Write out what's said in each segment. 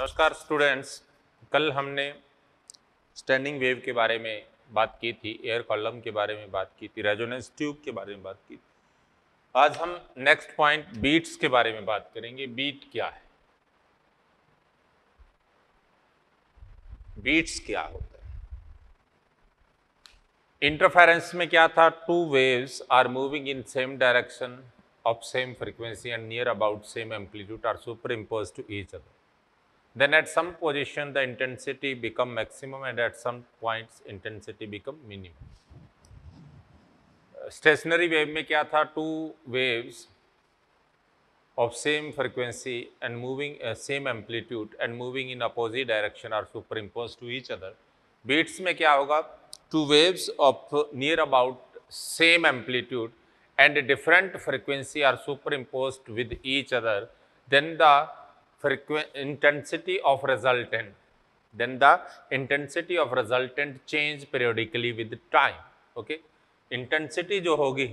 नमस्कार स्टूडेंट्स, कल हमने स्टैंडिंग वेव के बारे में बात की थी, एयर कॉलम के बारे में बात की थी, रेजोनेंस ट्यूब के बारे में बात की थी। आज हम नेक्स्ट पॉइंट बीट्स के बारे में बात करेंगे। बीट क्या है, बीट्स क्या होता है। इंटरफेरेंस में क्या था, two waves are moving in same direction of same frequency and near about same amplitude are superimposed to each other. Then at some position the intensity become maximum and at some points intensity become minimum. Stationary wave में क्या था, two waves of same frequency and moving same amplitude and moving in opposite direction are superimposed to each other. Beats में क्या होगा, two waves of near about same amplitude and a different frequency are superimposed with each other, then the intensity of resultant change periodically with time. Okay, intensity जो होगी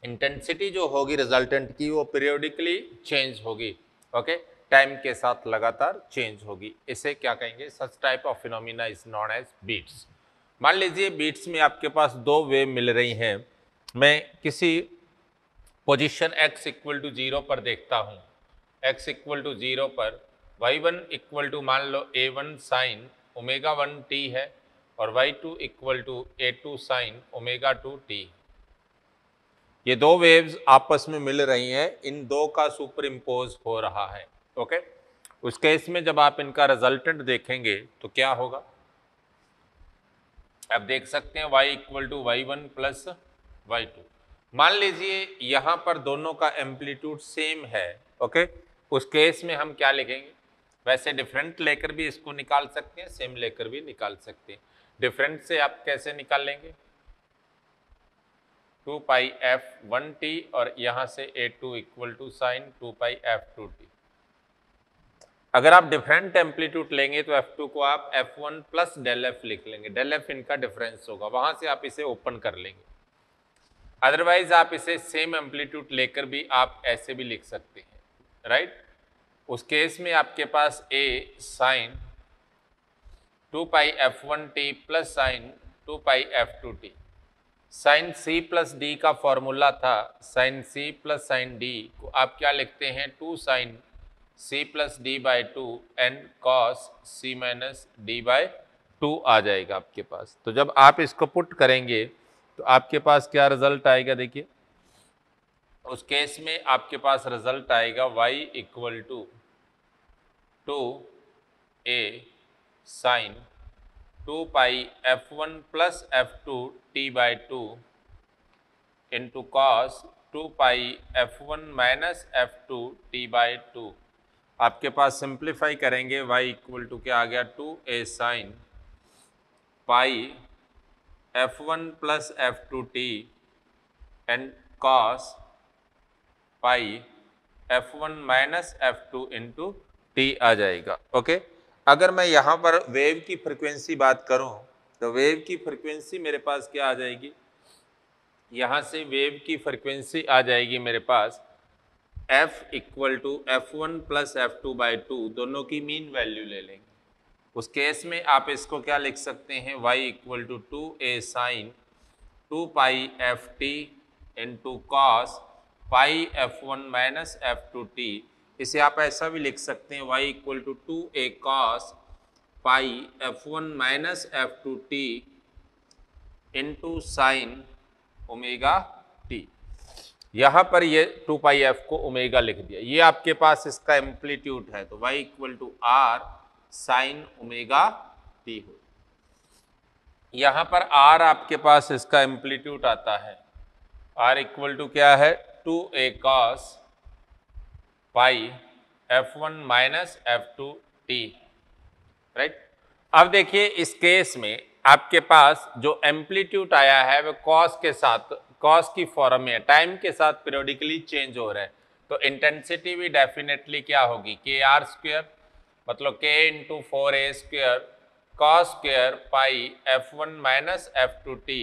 intensity जो होगी resultant की, वो periodically change होगी। Okay, time के साथ लगातार चेंज होगी। इसे क्या कहेंगे, such type of phenomena is known as beats. मान लीजिए बीट्स में आपके पास दो वेव मिल रही हैं। मैं किसी पोजीशन x इक्वल टू 0 पर देखता हूं, x इक्वल टू 0 पर y1 इक्वल टू मान लो a1 साइन ओमेगा 1 t है और y2 equal to a2 sine omega 2 t। ये दो वेव्स आपस में मिल रही हैं, इन दो का सुपर इम्पोज हो रहा है। ओके, उस केस में जब आप इनका रिजल्टेंट देखेंगे तो क्या होगा, आप देख सकते हैं y equal to y1 plus y2। मान लीजिए यहां पर दोनों का एम्पलीट्यूड सेम है। ओके, उस केस में हम क्या लिखेंगे, वैसे डिफरेंट लेकर भी इसको निकाल सकते हैं, सेम लेकर भी निकाल सकते हैं। डिफरेंट से आप कैसे निकाल लेंगे, 2 पाई f1t और यहां से a2 equal to sign 2 pi f2t। अगर आप डिफरेंट एम्पलीट्यूड लेंगे तो f2 को आप f1 प्लस डेल f लिख लेंगे, डेल f इनका डिफरेंस होगा, वहां से आप इसे ओपन कर लेंगे। अदरवाइज आप इसे सेम एम्पलीट्यूड लेकर भी आप ऐसे भी लिख सकते हैं, राइट। उस केस में आपके पास a sine 2 pi f1t plus sine 2 pi f2t। Sine c plus D का फॉर्मूला था, sine c plus sine D को आप क्या लिखते हैं, 2 sine c plus D by 2 and cos c minus D by 2 आ जाएगा आपके पास। तो जब आप इसको पुट करेंगे तो आपके पास क्या रिजल्ट आएगा, देखिए उस केस में आपके पास रिजल्ट आएगा y equal to 2a sine 2 pi f1 plus f2 t by 2 into cos 2 pi f1 minus f2 t by 2। आपके पास सिंप्लीफाई करेंगे y इक्वल टू क्या आ गया, 2a sine pi f1 plus f2t and cos pi f1 minus f2 into t आ जाएगा। ओके, अगर मैं यहाँ पर वेव की फ्रिक्वेंसी बात करूँ तो वेव की फ्रिक्वेंसी मेरे पास क्या आ जाएगी, यहाँ से वेव की फ्रिक्वेंसी आ जाएगी मेरे पास f equal to f1 plus f2 by 2, दोनों की मीन वैल्यू ले लेंगे। उस केस में आप इसको क्या लिख सकते हैं, y equal to 2a sine 2 pi ft into cos pi f1 minus f2t। इसे आप ऐसा भी लिख सकते हैं, y equal to 2a cos pi f1 minus f2t into sine omega t। यहाँ पर ये 2 पाई f को ओमेगा लिख दिया, ये आपके पास इसका एम्पलीट्यूड है, तो y equal to r sine omega t हो। यहाँ पर r आपके पास इसका एम्पलीट्यूड आता है, r इक्वल टू क्या है, 2a cos pi f1 minus f2t, right. अब देखिए इस केस में आपके पास जो एम्पलीट्यूड आया है वो कॉस के साथ, कॉस की फॉर्म में है, टाइम के साथ पीरियोडिकली चेंज हो रहा है, तो इंटेंसिटी भी डेफिनेटली क्या होगी, के आर स्क्वायर, मतलब k into 4a square cos square pi f1 minus f2t।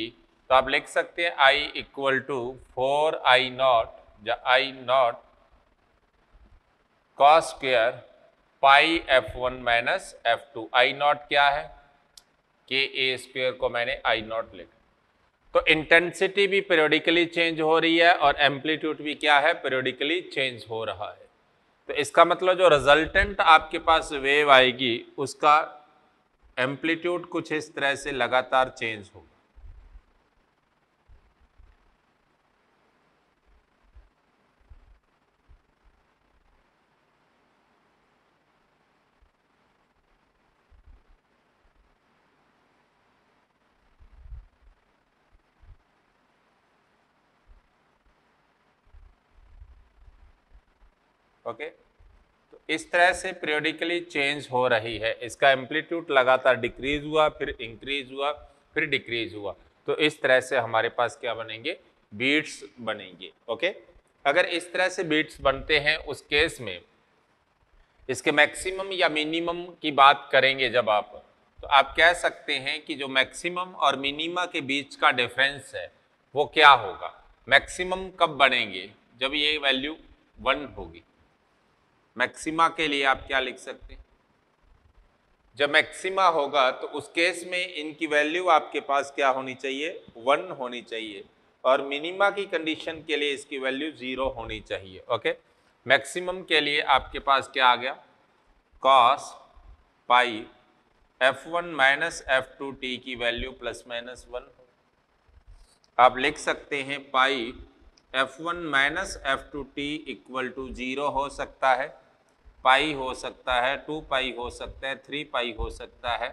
तो आप लिख सकते हैं i equal to 4 i naught, या i naught cos square pi f1 minus f2। I naught क्या है, के ए स्क्वायर को मैंने आई नॉट लिखा। तो इंटेंसिटी भी पीरियोडिकली चेंज हो रही है और एम्पलीट्यूड भी क्या है, पीरियोडिकली चेंज हो रहा है। तो इसका मतलब जो रिजल्टेंट आपके पास वेव आएगी उसका एम्पलीट्यूड कुछ इस तरह से लगातार चेंज होगा। ओके तो इस तरह से पीरियोडिकली चेंज हो रही है। इसका एम्पलीट्यूड लगातार डिक्रीज हुआ, फिर इंक्रीज हुआ, फिर डिक्रीज हुआ। तो इस तरह से हमारे पास क्या बनेंगे, बीट्स बनेंगे। ओके अगर इस तरह से बीट्स बनते हैं उस केस में इसके मैक्सिमम या मिनिमम की बात करेंगे जब आप, तो आप कह सकते हैं कि जो मैक्सिमम और मिनिमा के बीच का डिफरेंस है वो क्या होगा। मैक्सिमम कब बनेंगे, जब ये वैल्यू 1 होगी। मैक्सिमा के लिए आप क्या लिख सकते हैं, जब मैक्सिमा होगा तो उस केस में इनकी वैल्यू आपके पास क्या होनी चाहिए, 1 होनी चाहिए, और मिनिमा की कंडीशन के लिए इसकी वैल्यू 0 होनी चाहिए। ओके मैक्सिमम के लिए आपके पास क्या आ गया, cos pi f1 minus f2 t की वैल्यू प्लस माइनस 1। आप लिख सकते हैं pi f1 minus f2 t equal to 0 हो सकता है, पाई हो सकता है, 2 पाई हो सकता है, 3 पाई हो सकता है,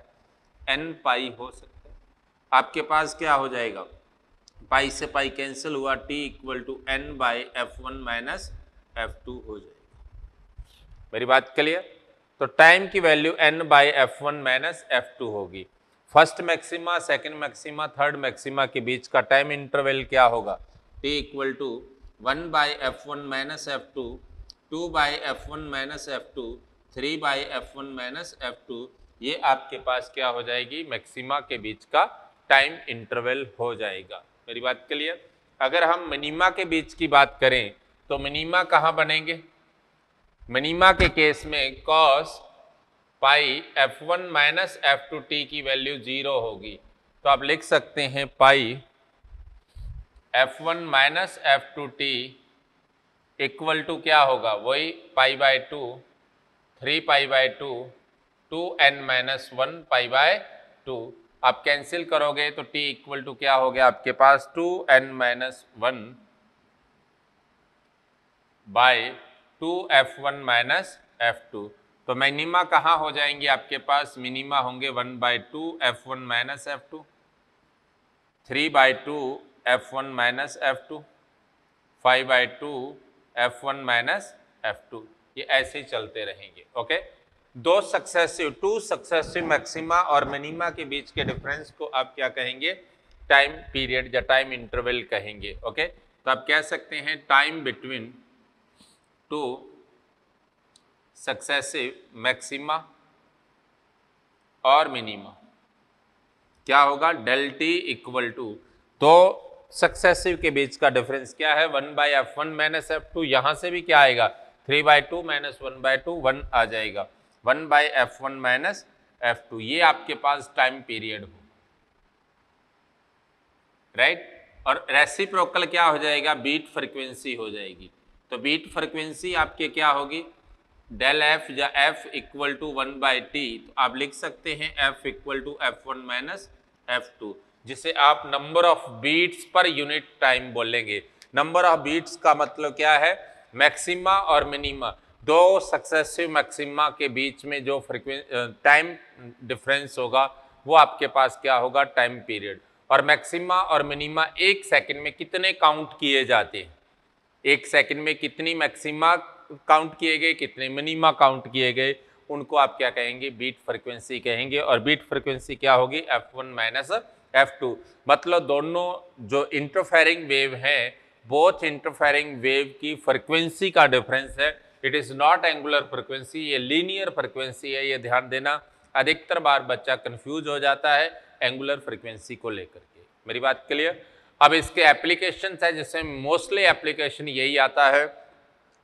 n पाई हो सकता है। आपके पास क्या हो जाएगा, पाई से पाई कैंसिल हुआ, t equal to n by f1 minus f2 हो जाएगा। मेरी बात क्लियर। तो टाइम की value n by f1 minus f2 होगी। First maxima, second maxima, third maxima के बीच का टाइम इंटरवल क्या होगा, t equal to 1 by f1 minus f2, 2 by f1 minus f2, 3 by f1 minus f2। ये आपके पास क्या हो जाएगी, मैक्सिमा के बीच का टाइम इंटरवल हो जाएगा। मेरी बात क्लियर। अगर हम मिनिमा के बीच की बात करें तो मिनिमा कहाँ बनेंगे, मिनिमा के केस में cos pi f1 minus f2 t की वैल्यू 0 होगी। तो आप लिख सकते हैं pi f1 minus f2 t equal to क्या होगा, वही pi by 2, 3 pi by 2, 2n minus 1 pi by 2। आप कैंसिल करोगे तो t इक्वल टू क्या हो गया आपके पास, 2n minus 1 bye 2f1 minus f2। तो मिनिमा कहाँ हो जाएंगे आपके पास, मिनिमा होंगे 1 by 2 f1 minus f2, 3 by 2 f1 minus f2, 5 by 2 f1 minus f2। ये ऐसे ही चलते रहेंगे। ओके टू सक्सेसिव मैक्सिमा और मिनिमा के बीच के डिफरेंस को आप क्या कहेंगे, टाइम पीरियड या टाइम इंटरवल कहेंगे। ओके तो आप कह सकते हैं टाइम बिटवीन 2 सक्सेसिव मैक्सिमा और मिनिमा क्या होगा, डेल टी इक्वल टू, तो सक्सेसिव के बीच का डिफरेंस क्या है, 1 बाई f1 माइनस f2। यहां से भी क्या आएगा, 3 बाई 2 माइनस 1 बाई 2, 1 आ जाएगा, 1 बाई f1 माइनस f2। ये आपके पास टाइम पीरियड हो, राइट। और रेसिप्रोकल क्या हो जाएगा, बीट फ्रीक्वेंसी हो जाएगी। तो बीट फ्रीक्वेंसी आपके क्या होगी, डेल एफ या F equal to 1 by T. तो आप लिख सकते हैं F equal to f1 minus f2, जिसे आप number of beats per unit time बोलेंगे। नंबर ऑफ बीट्स का मतलब क्या है, मैक्सिमा और मिनिमा, दो सक्सेसिव मैक्सिमा के बीच में जो टाइम डिफरेंस होगा वो आपके पास क्या होगा, टाइम पीरियड। और मैक्सिमा और मिनिमा एक सेकंड में कितने काउंट किए जाते हैं, एक सेकंड में कितनी मैक्सिमा काउंट किए गए, कितने मिनिमा काउंट किए गए, उनको आप क्या कहेंगे, बीट फ्रीक्वेंसी कहेंगे। और बीट फ्रीक्वेंसी क्या होगी, f1 माइनस f2। मतलब दोनों जो इंटरफेरिंग वेव हैं, बोथ इंटरफेरिंग वेव की फ्रीक्वेंसी का डिफरेंस है। It is not angular frequency, ये लीनियर फ्रीक्वेंसी है। ये ध्यान देना, अधिकतर बार बच्चा कंफ्यूज हो जाता है एंगुलर फ्रीक्वेंसी को लेकर के। मेरी बात क्लियर। अब इसके एप्लीकेशन है, जिसमें मोस्टली एप्लीकेशन यही आता है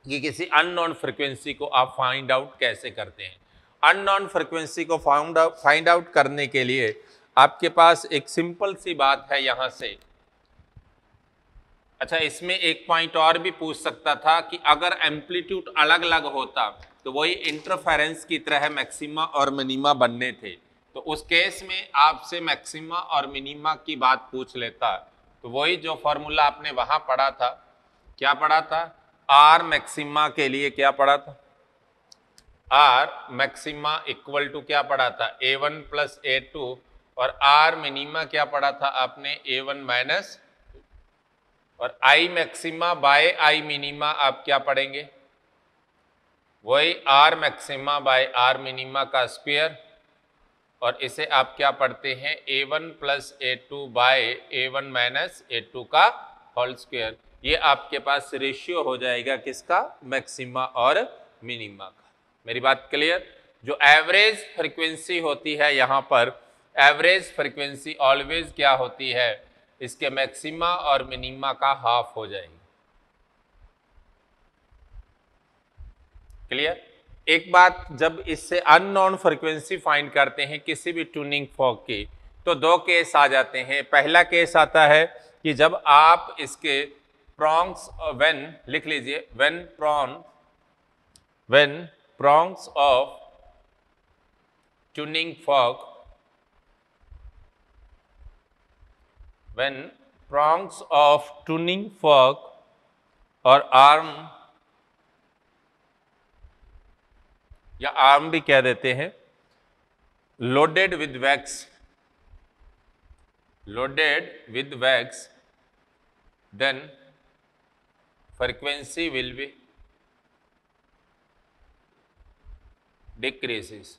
कि किसी अननोन फ्रीक्वेंसी को आप फाइंड आउट कैसे करते हैं। अननोन फ्रीक्वेंसी को फाइंड आउट करने के लिए आपके पास एक सिंपल सी बात है यहां से। अच्छा, इसमें एक पॉइंट और भी पूछ सकता था कि अगर एम्पलीट्यूड अलग अलग होता तो वही इंटरफेरेंस की तरह मैक्सिमा और मिनिमा बनने थे, तो उस केस में आपसे मैक्सिमा और मिनिमा की बात पूछ लेता। तो वही जो फॉर्मूला आपने वहां पढ़ा था, क्या पढ़ा था, आर मैक्सिमा के लिए क्या पढ़ा था, आर मैक्सिमा इक्वल टू क्या पढ़ा था, A1 प्लस A2, और आर मिनिमा क्या पढ़ा था आपने, A1 माइनस, और I maxima by I minima आप क्या पढ़ेंगे, वही R maxima by R minima का स्क्वायर, और इसे आप क्या पढ़ते हैं, A1 plus A2 bye A1 minus A2 का होल स्क्वायर। ये आपके पास रेशियो हो जाएगा किसका, मैक्सिमा और मिनिमा का। मेरी बात क्लियर। जो एवरेज फ्रीक्वेंसी होती है यहाँ पर, एवरेज फ्रीक्वेंसी ऑलवेज क्या होती है, इसके मैक्सिमा और मिनिमा का हाफ हो जाएगी। क्लियर। एक बात, जब इससे अननोन फ्रीक्वेंसी फाइंड करते हैं किसी भी ट्यूनिंग फॉर्क की, तो दो केस आ जाते हैं। पहला केस आता है कि जब आप इसके प्रॉन्ग्स, व्हेन लिख लीजिए, when prongs of tuning fork, when prongs of tuning fork और arm या arm भी कह देते हैं, loaded with wax, then frequency will be decreases।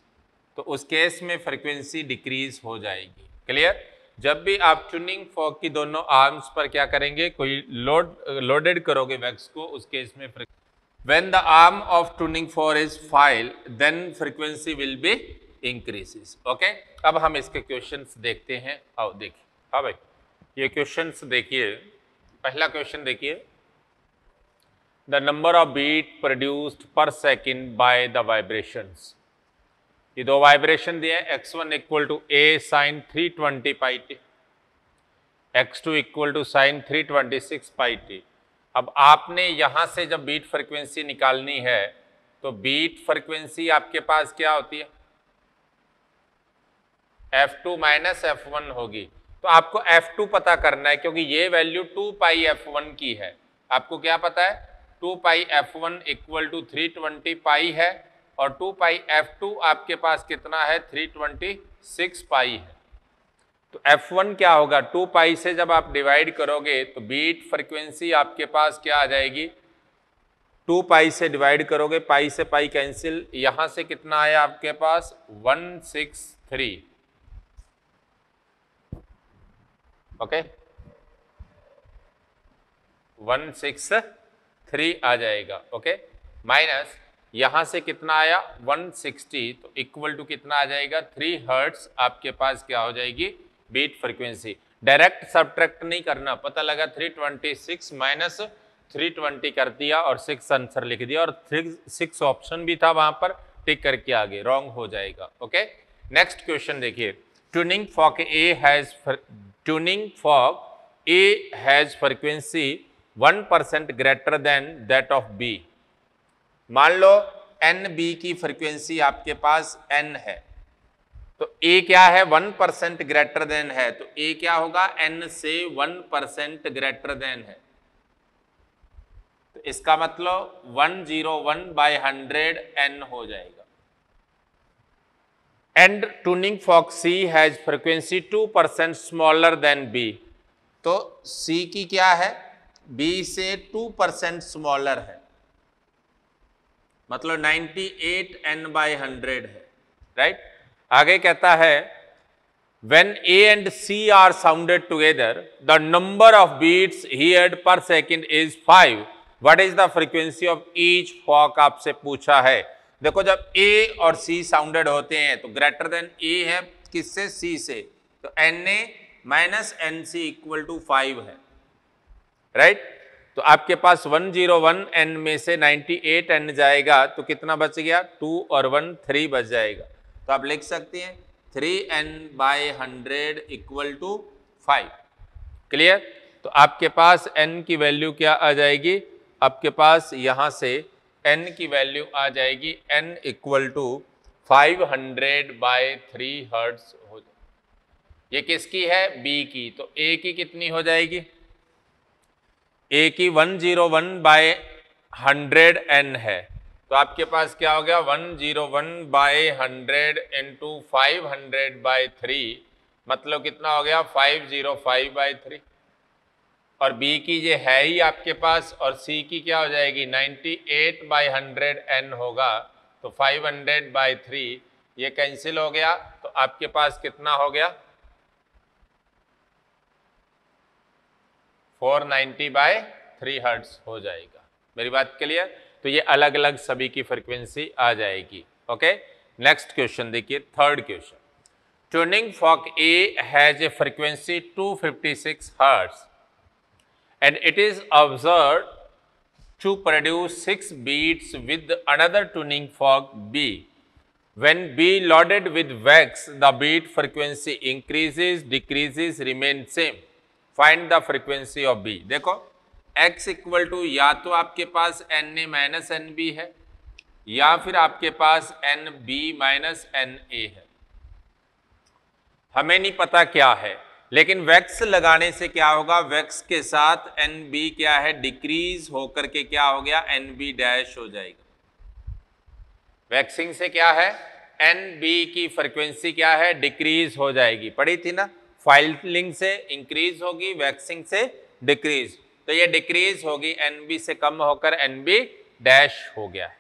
तो उस केस में फ्रीक्वेंसी डिक्रीज हो जाएगी। क्लियर। जब भी आप ट्यूनिंग फॉर्क की दोनों आर्म्स पर क्या करेंगे, कोई लोडेड करोगे वैक्स को, उस केस में when the arm of tuning fork is file, then frequency will be increases. Okay, अब हम इसके क्वेश्चंस देखते हैं। आओ देखिए। हाँ भाई, ये क्वेश्चंस देखिए। पहला क्वेश्चन देखिए, the number of beat produced per second by the vibrations. ये दो वाइब्रेशन दिए, x1 equal to a sine 320 pi T, x2 equal to sine 326 pi T. अब आपने यहां से जब बीट फ्रीक्वेंसी निकालनी है, तो बीट फ्रीक्वेंसी आपके पास क्या होती है, f2 माइनस f1 होगी। तो आपको f2 पता करना है, क्योंकि ये वैल्यू 2 पाई f1 की है। आपको क्या पता है, 2 पाई f1 इक्वल टू 320 पाई है, और 2 पाई f2 आपके पास कितना है, 326 पाई है। तो f1 क्या होगा, 2 पाई से जब आप डिवाइड करोगे तो बीट फ्रीक्वेंसी आपके पास क्या आ जाएगी, 2 पाई से डिवाइड करोगे, पाई से पाई कैंसिल, यहां से कितना आया आपके पास, 163। ओके, 163 आ जाएगा। ओके, माइनस यहां से कितना आया, 160, तो इक्वल टू कितना आ जाएगा, 3 हर्ट्ज आपके पास क्या हो जाएगी, बीट फ्रीक्वेंसी। डायरेक्ट सब्ट्रैक्ट नहीं करना, पता लगा 326 माइनस 320 कर दिया और 6 आंसर लिख दिया, और 6 ऑप्शन भी था वहां पर, टिक करके आगे, रॉन्ग हो जाएगा। ओके, नेक्स्ट क्वेश्चन देखिए, tuning fork A has frequency 1% greater than that of B. मान लो NB की फ्रीक्वेंसी आपके पास N है, तो A क्या है, 1% ग्रेटर देन है, तो A क्या होगा, N से 1% ग्रेटर देन है। तो इसका मतलब 101/100 N हो जाएगा। And tuning fork C has frequency 2% smaller than B। तो C की क्या है, B से 2% स्मॉलर है, मतलब 98N/100 है। राइट। आगे कहता है, when A and C are sounded together, the number of beats heard per second is 5. What is the frequency of each fork? आपसे पूछा है। देखो, जब A और C साउंडेड होते हैं तो ग्रेटर देन A है किससे, C से, तो Na माइनस NC इक्वल टू 5 है। राइट। तो आपके पास 101 n में से 98 n जाएगा तो कितना बच गया, 2 और 1 3 बच जाएगा। तो आप लिख सकते हैं 3n/100 इक्वल टू 5। क्लियर? तो आपके पास n की वैल्यू क्या आ जाएगी, आपके पास यहां से n की वैल्यू आ जाएगी n इक्वल टू 500/3 हर्ट्ज हो जाए। ये किसकी है, b की। तो a की कितनी हो जाएगी, a की 101/100 n है। तो आपके पास क्या हो गया, 101/100 इंटू 500/3 मतलब कितना हो गया, 505/3। और b की ये है ही आपके पास, और c की क्या हो जाएगी, 98/100 n होगा। तो 500/3 ये कैंसिल हो गया। तो आपके पास कितना हो गया, 490/3 हर्ट्ज हो जाएगा। मेरी बात क्लियर? तो ये अलग अलग सभी की फ्रीक्वेंसी आ जाएगी। ओके, नेक्स्ट क्वेश्चन देखिए, third question. Tuning fork A has a frequency 256 hertz and it is observed to produce 6 beats with another tuning fork B. When B loaded with wax, the beat frequency increases, decreases, remains same. Find the frequency of B. देखो x equal to या तो आपके पास Na minus N B है, या फिर आपके पास N B minus N A है। हमें नहीं पता क्या है, लेकिन वैक्स लगाने से क्या होगा, वैक्स के साथ एन बी क्या है, डिक्रीज होकर के क्या हो गया, एन बी डैश हो जाएगा। वैक्सिंग से क्या है, एन बी की फ्रीक्वेंसी क्या है, डिक्रीज हो जाएगी। पढ़ी थी ना, फाइलिंग से इंक्रीज होगी, वैक्सिंग से डिक्रीज। तो ये डिक्रीज होगी, एन बी से कम होकर एन बी डैश हो गया है।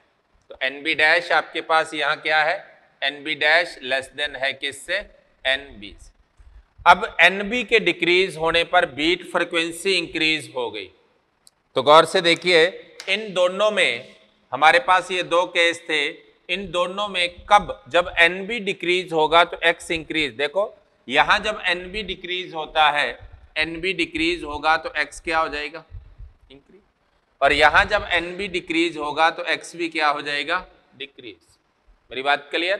तो एन बी डैश आपके पास यहाँ क्या है, N B dash less than है किससे, एन बी से। अब एनबी के डिक्रीज होने पर बीट फ्रीक्वेंसी इंक्रीज हो गई। तो गौर से देखिए, इन दोनों में हमारे पास ये दो केस थे, इन दोनों में कब, जब एनबी डिक्रीज होगा तो एक्स इंक्रीज। देखो यहां जब एनबी डिक्रीज होता है, एनबी डिक्रीज होगा तो एक्स क्या हो जाएगा, इंक्रीज। और यहां जब एनबी डिक्रीज होगा तो एक्स भी क्या हो जाएगा, डिक्रीज। मेरी बात क्लियर?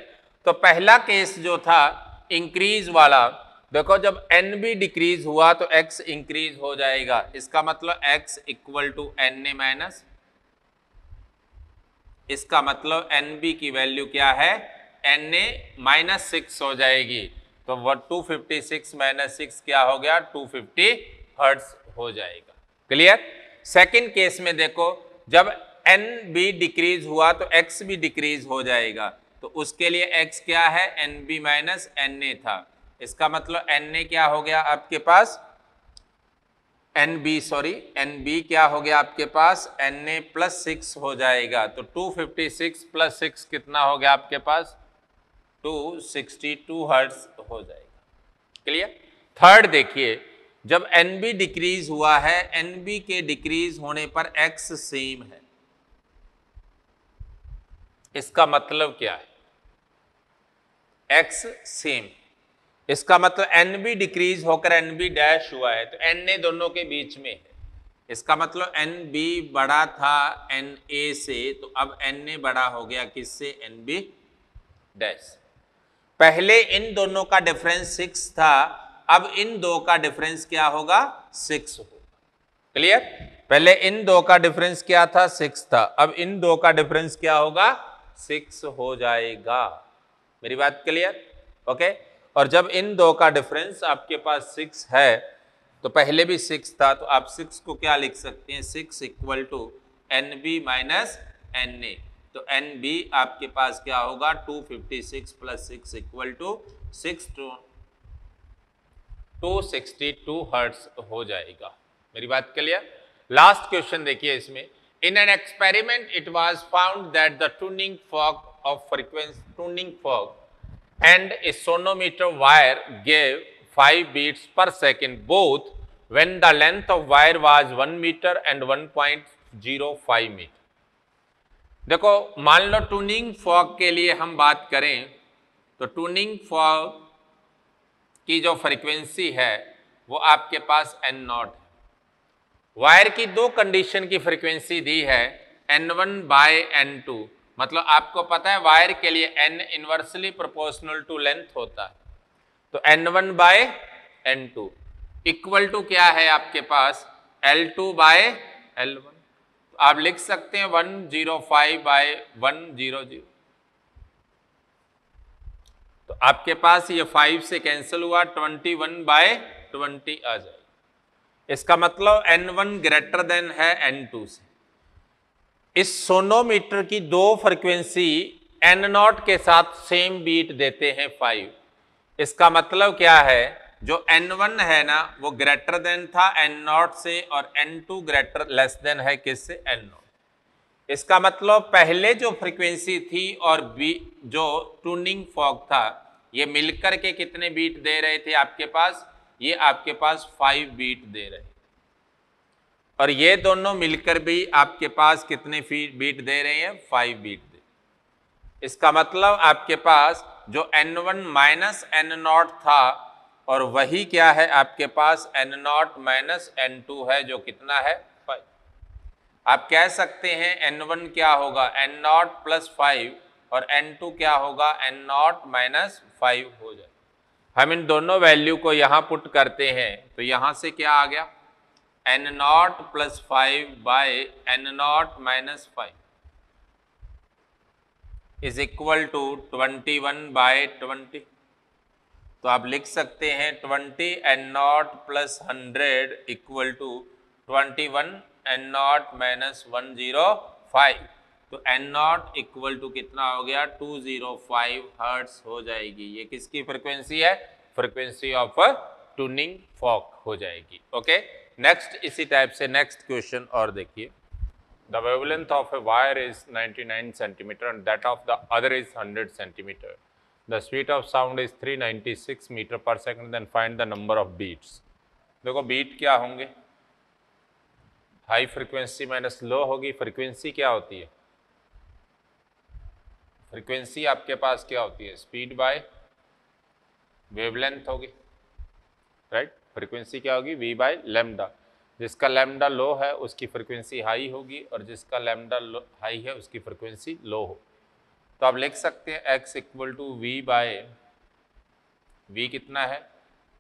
तो पहला केस जो था इंक्रीज वाला, देखो जब एन बी डिक्रीज हुआ तो एक्स इंक्रीज हो जाएगा। इसका मतलब X equal to N A minus, इसका मतलब एन बी की वैल्यू क्या है, एन ए माइनस 6 हो जाएगी। तो वो 256 माइनस 6 क्या हो गया, 250 हर्ट्ज हो जाएगा। क्लियर? सेकंड केस में देखो, जब एन बी डिक्रीज हुआ तो एक्स भी डिक्रीज हो जाएगा। तो उसके लिए एक्स क्या है, N B minus N A था। इसका मतलब एन ए क्या हो गया आपके पास, एन बी क्या हो गया आपके पास, एन ए प्लस 6 हो जाएगा। तो 256 प्लस 6 कितना हो गया आपके पास, 262 हर्ट्ज हो जाएगा। क्लियर? थर्ड देखिए, जब एन बी डिक्रीज हुआ है, एन बी के डिक्रीज होने पर एक्स सेम है। इसका मतलब क्या है, एक्स सेम, इसका मतलब एन बी डिक्रीज होकर एन बी डैश हुआ है, तो एन ए दोनों के बीच में है। इसका मतलब एन बी बड़ा था एन ए से, तो अब एन ए बड़ा हो गया किससे, एन बी डैश। पहले इन दोनों का डिफरेंस 6 था, अब इन दो का डिफरेंस क्या होगा, 6 होगा। क्लियर? पहले इन दो का डिफरेंस क्या था, 6 था, अब इन दो का डिफरेंस क्या होगा, 6 हो जाएगा। मेरी बात क्लियर? ओके। और जब इन दो का डिफरेंस आपके पास 6 है, तो पहले भी 6 था, तो आप 6 को क्या लिख सकते हैं, 6 equal to N B minus N A. तो एन बी आपके पास क्या होगा, 256 प्लस 6 इक्वल टू 262 हर्ट्ज हो जाएगा। मेरी बात क्लियर? लास्ट क्वेश्चन देखिए इसमें, in an experiment it was found that the tuning fork of frequency tuning fork and a sonometer wire gave 5 beats per second both when the length of wire was 1 meter and 1.05 meter। देखो मान लो tuning fork के लिए हम बात करें, तो tuning fork की जो फ्रीक्वेंसी है वो आपके पास n0 है। वायर की दो कंडीशन की फ्रीक्वेंसी दी है N1 बाय N2, मतलब आपको पता है वायर के लिए N inversely proportional to length होता है, तो N1 bye N2 equal to क्या है आपके पास L2 बाय L1, तो आप लिख सकते हैं 105 बाय 100, तो आपके पास ये 5 से कैंसिल हुआ 21 बाय 20 आ जाएगा। इसका मतलब N1 ग्रेटर देन है N2 से। इस सोनोमीटर की दो फ्रीक्वेंसी N0 के साथ सेम बीट देते हैं 5। इसका मतलब क्या है, जो N1 है ना वो ग्रेटर देन था N0 से और N2 ग्रेटर लेस देन है किससे, N0। इसका मतलब पहले जो फ्रीक्वेंसी थी और जो ट्यूनिंग फॉग था ये मिलकर के कितने बीट दे रहे थे आपके पास, ये आपके पास 5 बीट दे रहे, और ये दोनों मिलकर भी आपके पास कितने बीट दे रहे हैं, 5 बीट दे। इसका मतलब आपके पास जो N1 माइनस N0 था और वही क्या है आपके पास N0 माइनस N2 है जो कितना है 5। आप कह सकते हैं N1 क्या होगा N0 प्लस 5 और N2 क्या होगा N0 माइनस 5 हो जाए। हम इन दोनों वैल्यू को यहां पुट करते हैं तो यहां से क्या आ गया N0 plus 5 by N0 minus 5 is equal to 21 by 20। तो आप लिख सकते हैं 20 N0 plus 100 equal to 21 N0 minus 105, तो N0 इक्वल टू कितना हो गया 205 हर्ट्ज हो जाएगी। ये किसकी फ्रीक्वेंसी है, फ्रीक्वेंसी ऑफ ट्यूनिंग फॉक हो जाएगी। ओके, नेक्स्ट इसी टाइप से नेक्स्ट क्वेश्चन और देखिए। The wavelength of a wire is 99 centimeter and that of the other is 100 centimeter. The speed of sound is 396 meter per second. Then find the number of beats. देखो beat क्या होंगे, high frequency minus low होगी। Frequency क्या होती है, frequency आपके पास क्या होती है, स्पीड बाय वेवलेंथ होगी, राइट। फ्रीक्वेंसी क्या होगी, v बाय लैम्डा। जिसका लैम्डा लो है उसकी फ्रीक्वेंसी हाई होगी और जिसका लैम्डा हाई है उसकी फ्रीक्वेंसी लो हो। तो आप लिख सकते हैं x equal to V by V कितना है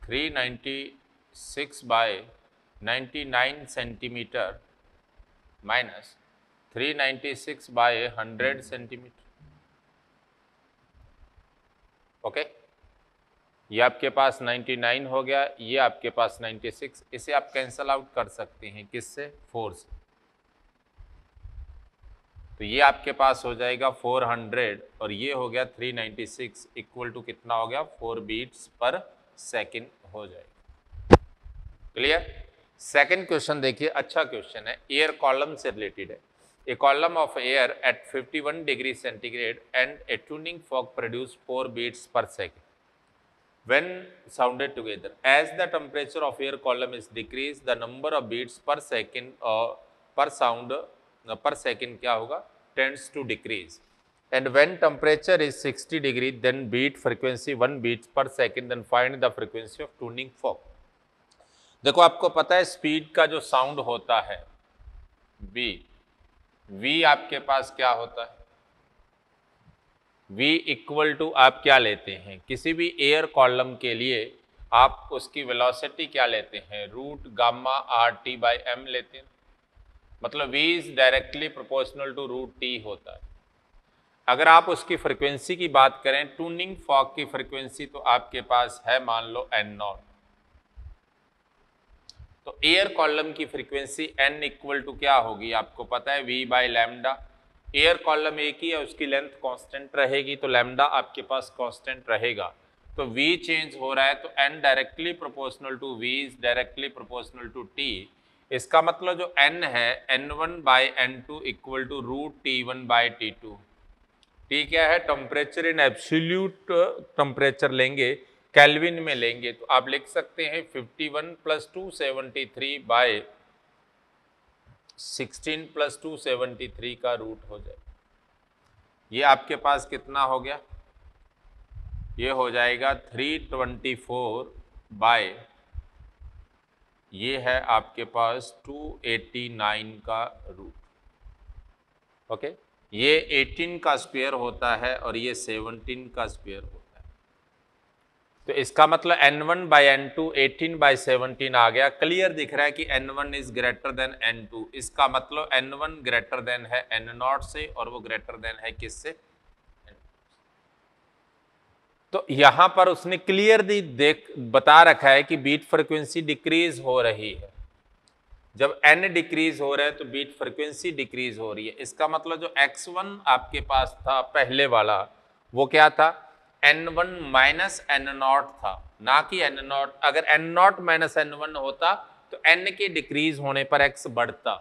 396 by 99 centimetre minus 396 by 100 centimetre. Okay, ये आपके पास 99 हो गया, ये आपके पास 96, इसे आप कैंसल आउट कर सकते हैं किससे, 4 से। तो ये आपके पास हो जाएगा 400 और ये हो गया 396 इक्वल टू कितना हो गया 4 बीट्स पर सेकंड हो जाएगा। क्लियर। सेकंड क्वेश्चन देखिए, अच्छा क्वेश्चन है, एयर कॉलम से रिलेटेड है। A column of air at 51 degree centigrade and a tuning fork produce 4 beats per second when sounded together. As the temperature of air column is decreased, the number of beats per second per sound per second क्या होगा tends to decrease. And when temperature is 60 degree, then beat frequency 1 beats per second. Then find the frequency of tuning fork. देखो आपको पता है speed का जो sound होता है v आपके पास क्या होता है, v इक्वल टू आप क्या लेते हैं, किसी भी एयर कॉलम के लिए आप उसकी वेलोसिटी क्या लेते हैं, root gamma R T by M लेते हैं। मतलब v is directly proportional to root T होता है। अगर आप उसकी फ्रीक्वेंसी की बात करें, ट्यूनिंग फॉक की फ्रीक्वेंसी तो आपके पास है मान लो N0, तो एयर कॉलम की फ्रीक्वेंसी n इक्वल टू क्या होगी, आपको पता है v by lambda. Air column एक ही है, उसकी लेंथ कांस्टेंट रहेगी तो लैम्डा आपके पास कांस्टेंट रहेगा। तो v चेंज हो रहा है तो n directly proportional to v is directly proportional to t। इसका मतलब जो n है n1 by n2 equal to root t1 by t2। t क्या है, टेम्परेचर इन एब्सोल्यूट टेम्परेचर लेंगे, केल्विन में लेंगे, तो आप लिख सकते हैं 51 प्लस 273 बाय 16 प्लस 273 का रूट हो जाए। ये आपके पास कितना हो गया, ये हो जाएगा 324 बाय ये है आपके पास 289 का रूट। ओके, ये 18 का स्क्वायर होता है और ये 17 का स्क्वायर होता है। तो इसका मतलब n1 बाई n2 18 बाई 17 आ गया। क्लियर दिख रहा है कि n1 is greater than n2। इसका मतलब n1 ग्रेटर देन है n0 से और वो ग्रेटर देन है किससे? तो यहां पर उसने क्लियर बता रखा है कि बीट फ्रीक्वेंसी डिक्रीज हो रही है। जब n डिक्रीज हो रहा है तो बीट फ्रीक्वेंसी डिक्रीज हो रही है। इसका मतलब जो x1 आपके पास था पहले वाला, वो क्या था? n1 माइनस n0 था, ना कि n0। अगर n0 माइनस n1 होता तो n के डिक्रीज होने पर x बढ़ता,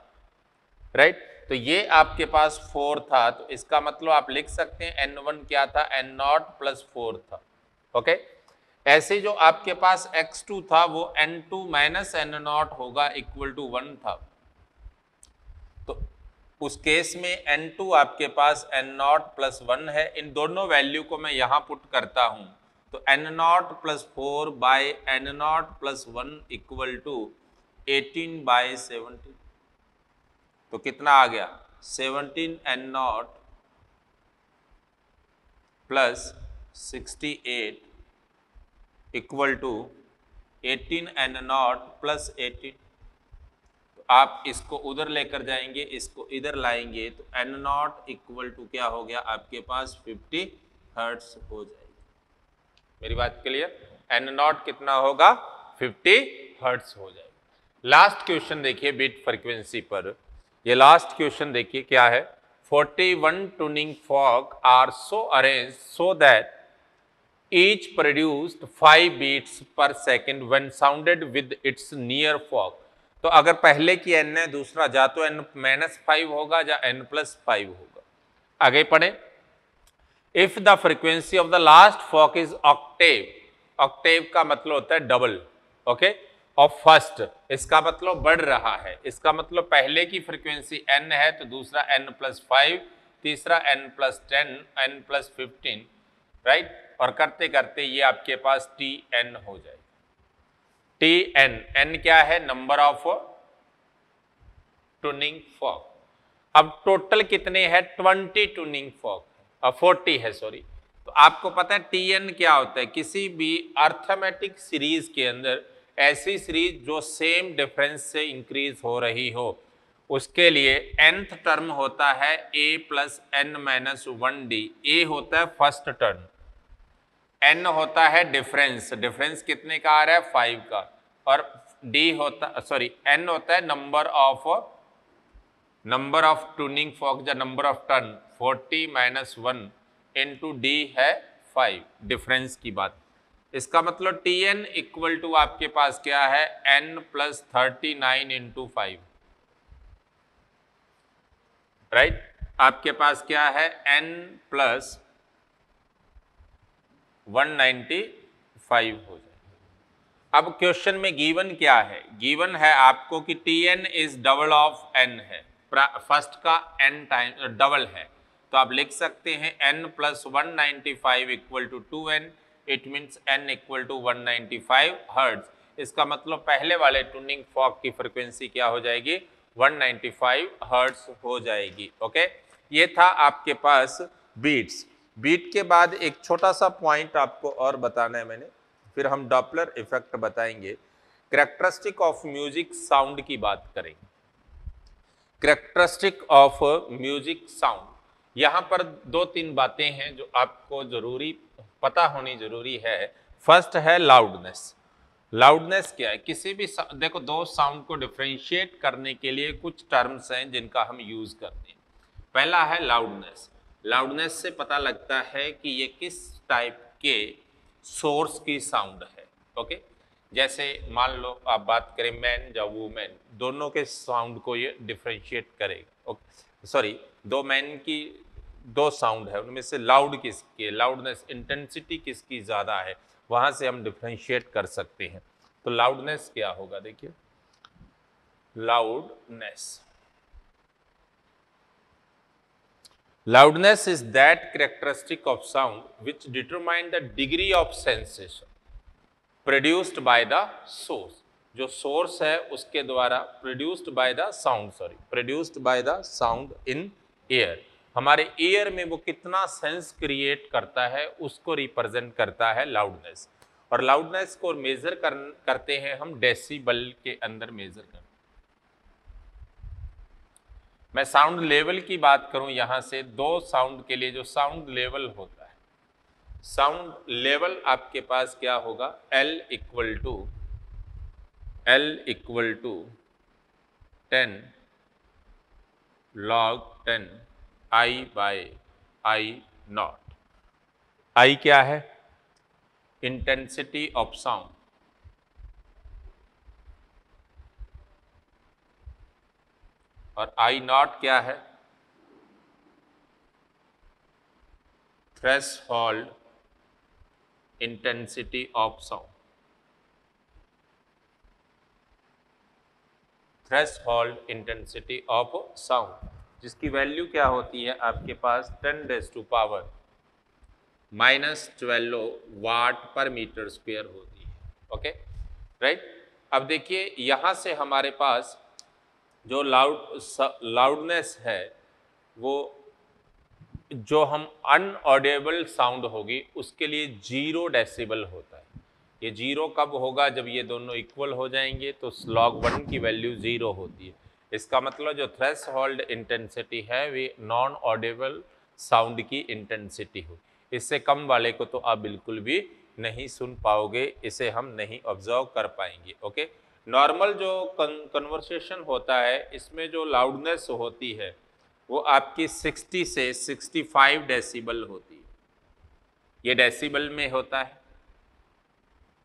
राइट? तो ये आपके पास 4 था, तो इसका मतलब आप लिख सकते हैं n1 क्या था? n0 प्लस 4 था। ओके, ऐसे जो आपके पास x2 था वो n2 माइनस n0 होगा, इक्वल टू 1 था। तो उस केस में n2 आपके पास n0 प्लस 1 है। इन दोनों वैल्यू को मैं यहां पुट करता हूं तो n0 plus 4 by n0 plus 1 equal to 18 by 17। तो कितना आ गया? 17 n0 plus 68 equal to 18 n0 plus 18। तो आप इसको उधर लेकर जाएंगे, इसको इधर लाएंगे तो n0 इक्वल टू क्या हो गया आपके पास? 50 हर्ट्स हो जाएगी। मेरी बात क्लियर? n0 कितना होगा? 50 हर्ट्स हो जाएगा। लास्ट क्वेश्चन देखिए बीट फ्रीक्वेंसी पर। ये लास्ट क्वेश्चन देखिए क्या है। 41 tuning fork are so arrange so that each produced 5 beats per second when sounded with its near fork। तो अगर पहले की n है, दूसरा जा तो n माइनस 5 होगा या n प्लस 5 होगा। आगे पढ़े। If the frequency of the last fork is octave, octave का मतलब होता है डबल, ओके, ऑफ फर्स्ट, इसका मतलब बढ़ रहा है। इसका मतलब पहले की फ्रीक्वेंसी n है तो दूसरा n प्लस 5, तीसरा n plus 10, n plus 15, right? और करते करते ये आपके पास Tn हो जाएगा। Tn, n क्या है? Number of tuning fork. अब टोटल कितने हैं? 20 ट्यूनिंग फॉक, 40 है, सॉरी। तो आपको पता है Tn क्या होता है? किसी भी अर्थमेटिक सीरीज के अंदर ऐसी सीरीज जो सेम डिफरेंस से इंक्रीज हो रही हो, उसके लिए nth टर्म होता है a plus n minus 1d। a होता है फर्स्ट टर्म, n होता है डिफरेंस, डिफरेंस कितने का आ रहा है? 5 का, और d होता, सॉरी, n होता है नंबर ऑफ ट्यूनिंग फॉक या number of turn. 40 minus 1 into D है 5, डिफरेंस की बात। इसका मतलब Tn इक्वल टू आपके पास क्या है? n plus 39 into 5, right? आपके पास क्या है? n प्लस 195 हो जाए। अब क्वेश्चन में गिवन क्या है? गिवन है आपको कि Tn is double of n है, फर्स्ट का n टाइम डबल है। तो आप लिख सकते हैं n plus 195 equal to 2n। It means n equal to 195 hertz. इसका मतलब पहले वाले ट्यूनिंग फॉक की फ्रीक्वेंसी क्या हो जाएगी? 195 हर्ट्ज हो जाएगी। ओके, ये था आपके पास बीट्स। बीट के बाद एक छोटा सा पॉइंट आपको और बताना है मैंने, फिर हम डॉपलर इफेक्ट बताएंगे। कैरेक्टरिस्टिक ऑफ म्यूजिक साउंड की बात करेंगे। कैरेक्टरिस्टिक ऑफ म्यूजिक साउंड, यहाँ पर 2-3 बातें हैं जो आपको जरूरी पता होनी जरूरी है। फर्स्ट है लाउडनेस। लाउडनेस क्या है? किसी भी देखो, दो साउंड को डिफरेंशिएट करने के लिए कुछ टर्म्स हैं जिनका हम यूज करते हैं। पहला है लाउडनेस। लाउडनेस से पता लगता है कि ये किस टाइप के सोर्स की साउंड है। ओके, जैसे मान लो आप बात करें मैन या वुमेन, दोनों के साउंड को ये डिफरेंशिएट करेगा। ओके, सॉरी, दो मैन की दो साउंड है, उनमें से लाउड किसकी, लाउडनेस इंटेंसिटी किसकी ज़्यादा है, वहाँ से हम डिफरेंशिएट कर सकते हैं। तो लाउडनेस क्या होगा? देखिए, loudness, loudness is that characteristic of sound which determine the degree of sensation produced by the source। जो सोर्स है उसके द्वारा produced by the sound in air. हमारे ईयर में वो कितना सेंस क्रिएट करता है उसको रिप्रेजेंट करता है लाउडनेस, और लाउडनेस को मेजर करते हैं हम डेसिबल के अंदर मेजर करते हैं। मैं साउंड लेवल की बात करूं, यहां से दो साउंड के लिए जो साउंड लेवल होता है, साउंड लेवल आपके पास क्या होगा, L equal to 10 log 10 I by I naught. I क्या है, इंटेंसिटी ऑफ साउंड, और I नॉट क्या है, threshold intensity of sound. Threshold intensity of sound जिसकी वैल्यू क्या होती है आपके पास 10⁻⁻12 वाट पर मीटर स्क्वायर होती है। Okay right. अब देखिए यहां से हमारे पास जो लाउडनेस है वो जो हम अनऑडिबल साउंड होगी उसके लिए 0 डेसिबल होता है। ये 0 कब होगा, जब ये दोनों इक्वल हो जाएंगे तो log 1 की वैल्यू 0 होती है। इसका मतलब जो थ्रेशोल्ड इंटेंसिटी है वे नॉन ऑडिबल साउंड की इंटेंसिटी हो, इससे कम वाले को तो आप बिल्कुल भी नहीं सुन पाओगे, इसे हम नहीं ऑब्जर्व कर पाएंगे। ओके, नॉर्मल जो कन्वर्सेशन होता है इसमें जो लाउडनेस होती है वो आपकी 60 से 65 डेसिबल होती है। ये डेसिबल में होता है।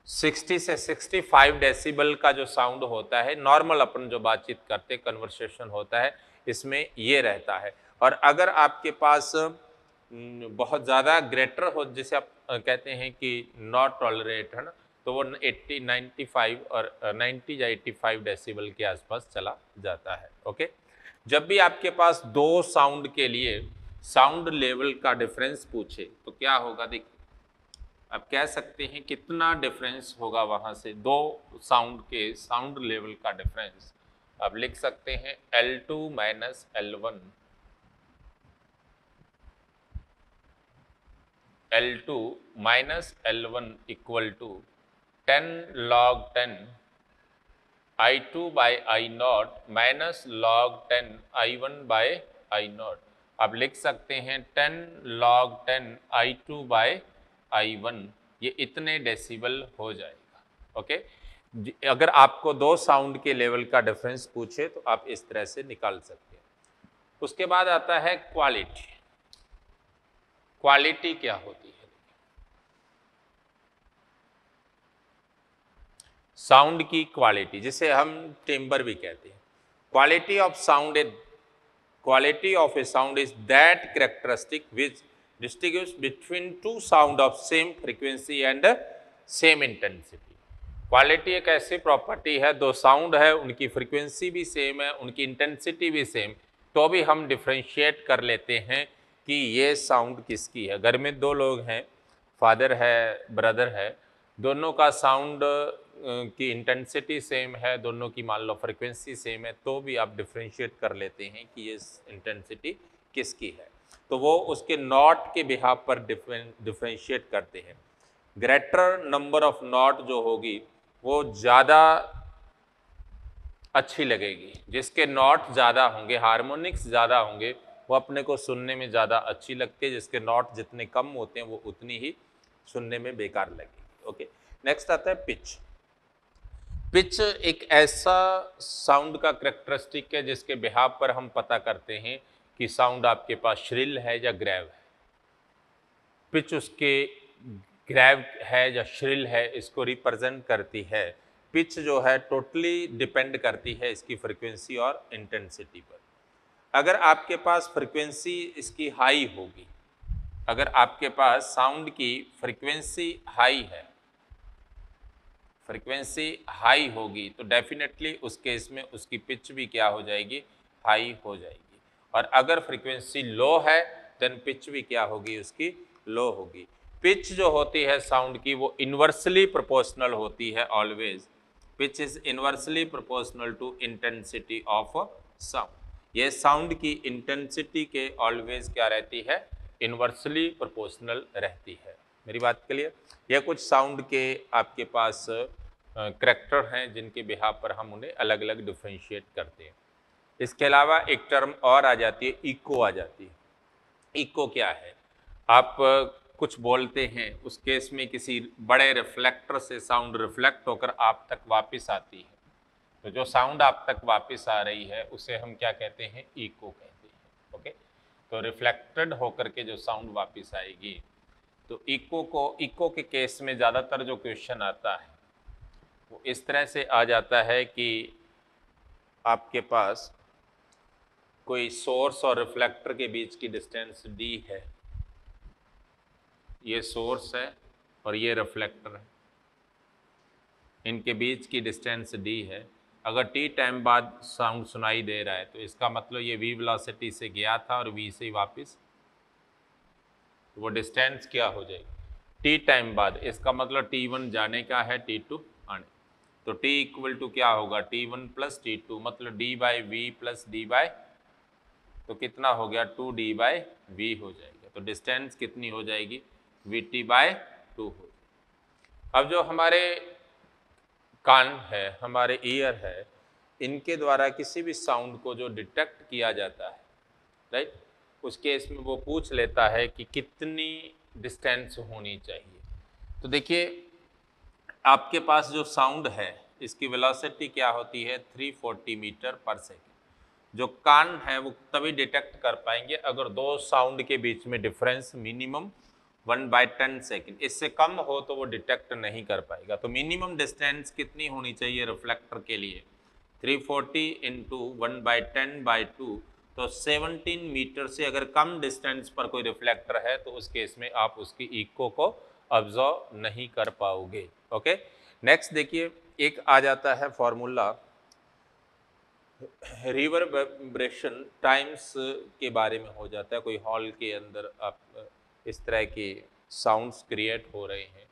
60 से 65 डेसिबल का जो साउंड होता है नॉर्मल अपन जो बातचीत करते कन्वर्सेशन होता है इसमें ये रहता है। और अगर आपके पास बहुत ज़्यादा ग्रेटर हो, जैसे आप कहते हैं कि नॉट टॉलरेट है ना, तो वो 80 95 और 90 या 85 डेसिबल के आसपास चला जाता है। ओके, जब भी आपके पास दो साउंड के लिए साउंड लेवल का डिफरेंस पूछे तो क्या होगा, देखिए आप कह सकते हैं कितना डिफरेंस होगा वहां से, दो साउंड के साउंड लेवल का डिफरेंस आप लिख सकते हैं L2 minus L1, L2 minus L1 equal to 10 log 10 I2 by I naught minus log 10 I1 by I naught. आप लिख सकते हैं 10 log 10 I2 बाय I1, ये इतने डेसिबल हो जाएगा। ओके, अगर आपको दो साउंड के लेवल का डिफरेंस पूछे तो आप इस तरह से निकाल सकते हैं। उसके बाद आता है क्वालिटी। क्वालिटी क्या होती है, साउंड की क्वालिटी जिसे हम टिम्बर भी कहते हैं। Quality of A sound is that characteristic which distinguish between two sound of same frequency and same intensity। Quality एक ऐसी प्रॉपर्टी है, दो साउंड है उनकी फ्रीक्वेंसी भी सेम है उनकी इंटेंसिटी भी सेम, तो भी हम डिफ्रेंशिएट कर लेते हैं कि ये साउंड किसकी है। घर में दो लोग हैं, फादर है ब्रदर है, दोनों का साउंड की इंटेंसिटी सेम है, दोनों की मान लो फ्रीक्वेंसी सेम है, तो भी आप डिफ्रेंशिएट कर लेते हैं कि ये इंटेंसिटी किसकी है, तो वो उसके नॉट के बिहाफ पर डिफ्रेंशिएट करते हैं। ग्रेटर नंबर ऑफ नॉट जो होगी वो ज़्यादा अच्छी लगेगी, जिसके नॉट ज़्यादा होंगे, हार्मोनिक्स ज़्यादा होंगे, वो अपने को सुनने में ज़्यादा अच्छी लगती है, जिसके नॉट जितने कम होते हैं वो उतनी ही सुनने में बेकार लगेगी। ओके, नेक्स्ट आता है पिच। पिच एक ऐसा साउंड का कैरेक्टरिस्टिक है जिसके बिहाफ पर हम पता करते हैं कि साउंड आपके पास श्रिल है या ग्रेव है। पिच उसके ग्रेव है या श्रिल है इसको रिप्रेजेंट करती है। पिच जो है टोटली डिपेंड करती है इसकी फ्रीक्वेंसी और इंटेंसिटी पर। अगर आपके पास फ्रीक्वेंसी इसकी हाई होगी, अगर आपके पास साउंड की फ्रीक्वेंसी हाई है, फ्रीक्वेंसी हाई होगी तो डेफिनेटली उस केस में उसकी पिच भी क्या हो जाएगी, हाई हो जाएगी। और अगर फ्रीक्वेंसी लो है देन पिच भी क्या होगी, उसकी लो होगी। पिच जो होती है साउंड की वो इन्वर्सली प्रोपोर्शनल होती है always which is inversely proportional to intensity of sound. ये साउंड की इंटेंसिटी के ऑलवेज क्या रहती है, इनवर्सली प्रोपोर्शनल रहती है। मेरी बात क्लियर? ये कुछ साउंड के आपके पास करैक्टर हैं जिनके बिहाफ पर हम उन्हें अलग अलग डिफ्रेंशिएट करते हैं। इसके अलावा एक टर्म और आ जाती है, इको आ जाती है। इको क्या है, आप कुछ बोलते हैं, उस केस में किसी बड़े रिफ्लेक्टर से साउंड रिफ्लेक्ट होकर आप तक वापस आती है, तो जो साउंड आप तक वापस आ रही है उसे हम क्या कहते हैं, इको कहते हैं। ओके, तो रिफ्लेक्टेड होकर के जो साउंड वापस आएगी, तो इको के केस में ज़्यादातर जो क्वेश्चन आता है वो इस तरह से आ जाता है कि आपके पास कोई सोर्स और रिफ्लेक्टर के बीच की डिस्टेंस d है, ये सोर्स है और ये रिफ्लेक्टर है, इनके बीच की डिस्टेंस d है। अगर t टाइम बाद साउंड सुनाई दे रहा है तो इसका मतलब ये v वेलोसिटी से गया था और v से वापस, तो वो डिस्टेंस क्या हो जाएगी, t टाइम बाद। इसका मतलब t1 जाने का है, t2 आने, तो t इक्वल टू क्या होगा, t1 प्लस t2, मतलब d by V plus d by, तो कितना हो गया, 2d बाई वी हो जाएगा। तो डिस्टेंस कितनी हो जाएगी, vt बाय 2 हो जाएगी। अब जो हमारे कान है, हमारे ईयर है, इनके द्वारा किसी भी साउंड को जो डिटेक्ट किया जाता है, राइट, उस केस में वो पूछ लेता है कि कितनी डिस्टेंस होनी चाहिए। तो देखिए आपके पास जो साउंड है इसकी वेलोसिटी क्या होती है, 340 मीटर पर सेकेंड। जो कान है वो तभी डिटेक्ट कर पाएंगे अगर दो साउंड के बीच में डिफरेंस मिनिमम 1/10 सेकेंड, इससे कम हो तो वो डिटेक्ट नहीं कर पाएगा। तो मिनिमम डिस्टेंस कितनी होनी चाहिए रिफ्लेक्टर के लिए, 340 इंटू 1/10/2, तो 17 मीटर से अगर कम डिस्टेंस पर कोई रिफ्लेक्टर है तो उस केस में आप उसकी इको को ऑब्जर्व नहीं कर पाओगे। ओके, नेक्स्ट देखिए एक आ जाता है फॉर्मूला रिवर्बरेशन टाइम्स के बारे में हो जाता है। कोई हॉल के अंदर आप इस तरह के साउंड्स क्रिएट हो रहे हैं,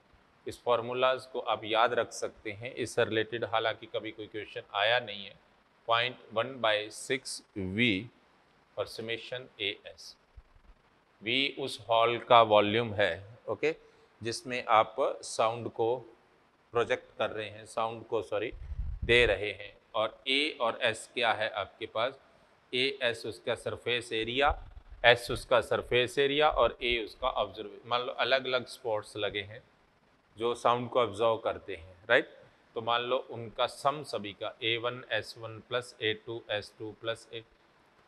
इस फार्मूलाज को आप याद रख सकते हैं। इससे रिलेटेड हालांकि कभी कोई क्वेश्चन आया नहीं है। 0.1/6 V और समेशन AS, V उस हॉल का वॉल्यूम है, ओके, जिसमें आप साउंड को प्रोजेक्ट कर रहे हैं, साउंड को दे रहे हैं। और A और S क्या है आपके पास, AS उसका सरफेस एरिया, S उसका सरफेस एरिया और A उसका ऑब्जर्व। मान लो अलग अलग स्पॉट्स लगे हैं जो साउंड को ऑब्जर्व करते हैं, राइट, तो मान लो उनका सम सभी का A1 S1 plus A2 S2 plus A,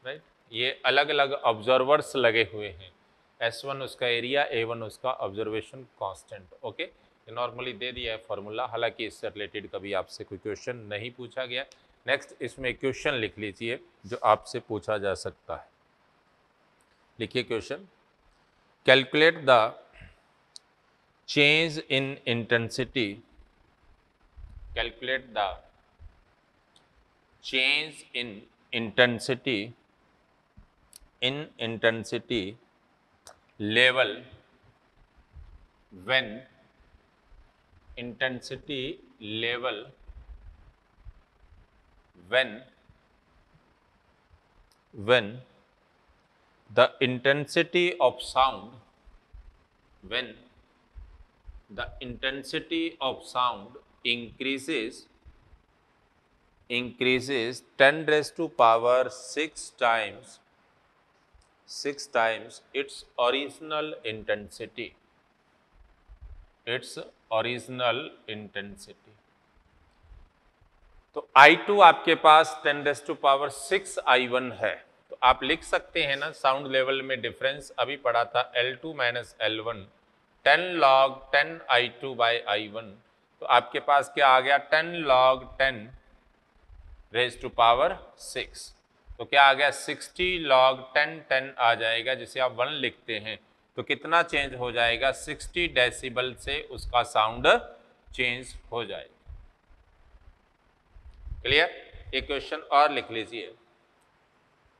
right, ये अलग अलग ऑब्जर्वर्स लगे हुए हैं। S1 उसका एरिया, A1 उसका ऑब्जर्वेशन कांस्टेंट। ओके, नॉर्मली दे दिया है फॉर्मूला, हालांकि इससे रिलेटेड कभी आपसे कोई क्वेश्चन नहीं पूछा गया। नेक्स्ट इसमें क्वेश्चन लिख लीजिए जो आपसे पूछा जा सकता है। लिखिए question, calculate the change in intensity, calculate the change in intensity level when intensity level when the intensity of sound, when the intensity of sound increases 10 raised to power 6 times its original intensity, तो I2 आपके पास 10 raise to power 6 I1 है। तो आप लिख सकते हैं ना, sound level में डिफरेंस अभी पड़ा था L2 minus L1, 10 log 10 I2 by I1, तो आपके पास क्या आ गया, 10 log 10 रेज़ टू पावर 6, तो क्या आ गया 60 log 10 आ जाएगा, जिसे आप 1 लिखते हैं। तो कितना चेंज हो जाएगा, 60 डेसिबल से उसका साउंड चेंज हो जाएगा। क्लियर? एक क्वेश्चन और लिख लीजिए,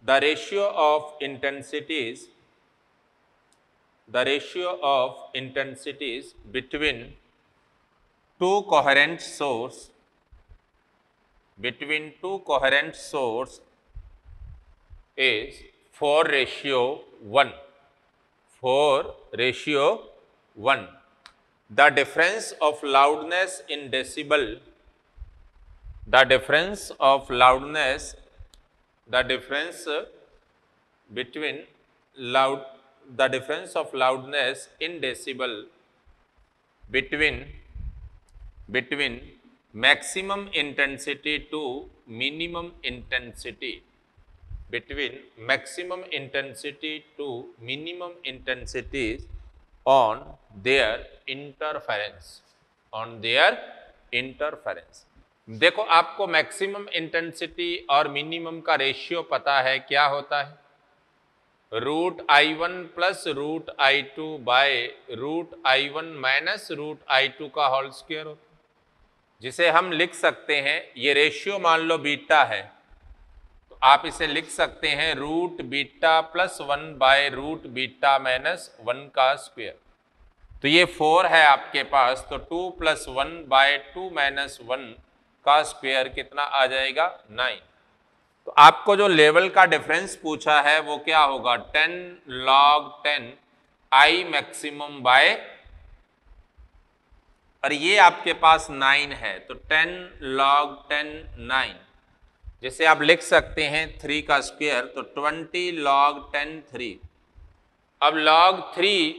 the ratio of intensities between two coherent source between two coherent source is 4:1. 4:1. The difference of loudness in decibel, the difference of loudness, the difference between loud, the difference of loudness in decibel between maximum intensity to minimum intensity, between maximum intensity to minimum intensities on their interference, on their interference. देखो आपको maximum intensity और minimum का ratio पता है, क्या होता है? √I1 plus √I2 bye √I1 minus √I2 का होल स्क्वायर होता है, जिसे हम लिख सकते हैं, ये रेशियो मान लो बीटा है, तो आप इसे लिख सकते हैं √β प्लस 1 बाय √β माइनस 1 का स्क्वायर। तो ये 4 है आपके पास, तो 2 प्लस 1 बाय 2 माइनस 1 का स्क्वायर कितना आ जाएगा? 9। तो आपको जो लेवल का डिफरेंस पूछा है वो क्या होगा? 10 log 10 I मैक्सिमम बाय, और ये आपके पास 9 है, तो 10 log 10 9, जैसे आप लिख सकते हैं 3 का स्क्वायर, तो 20 log 10 3। अब log 3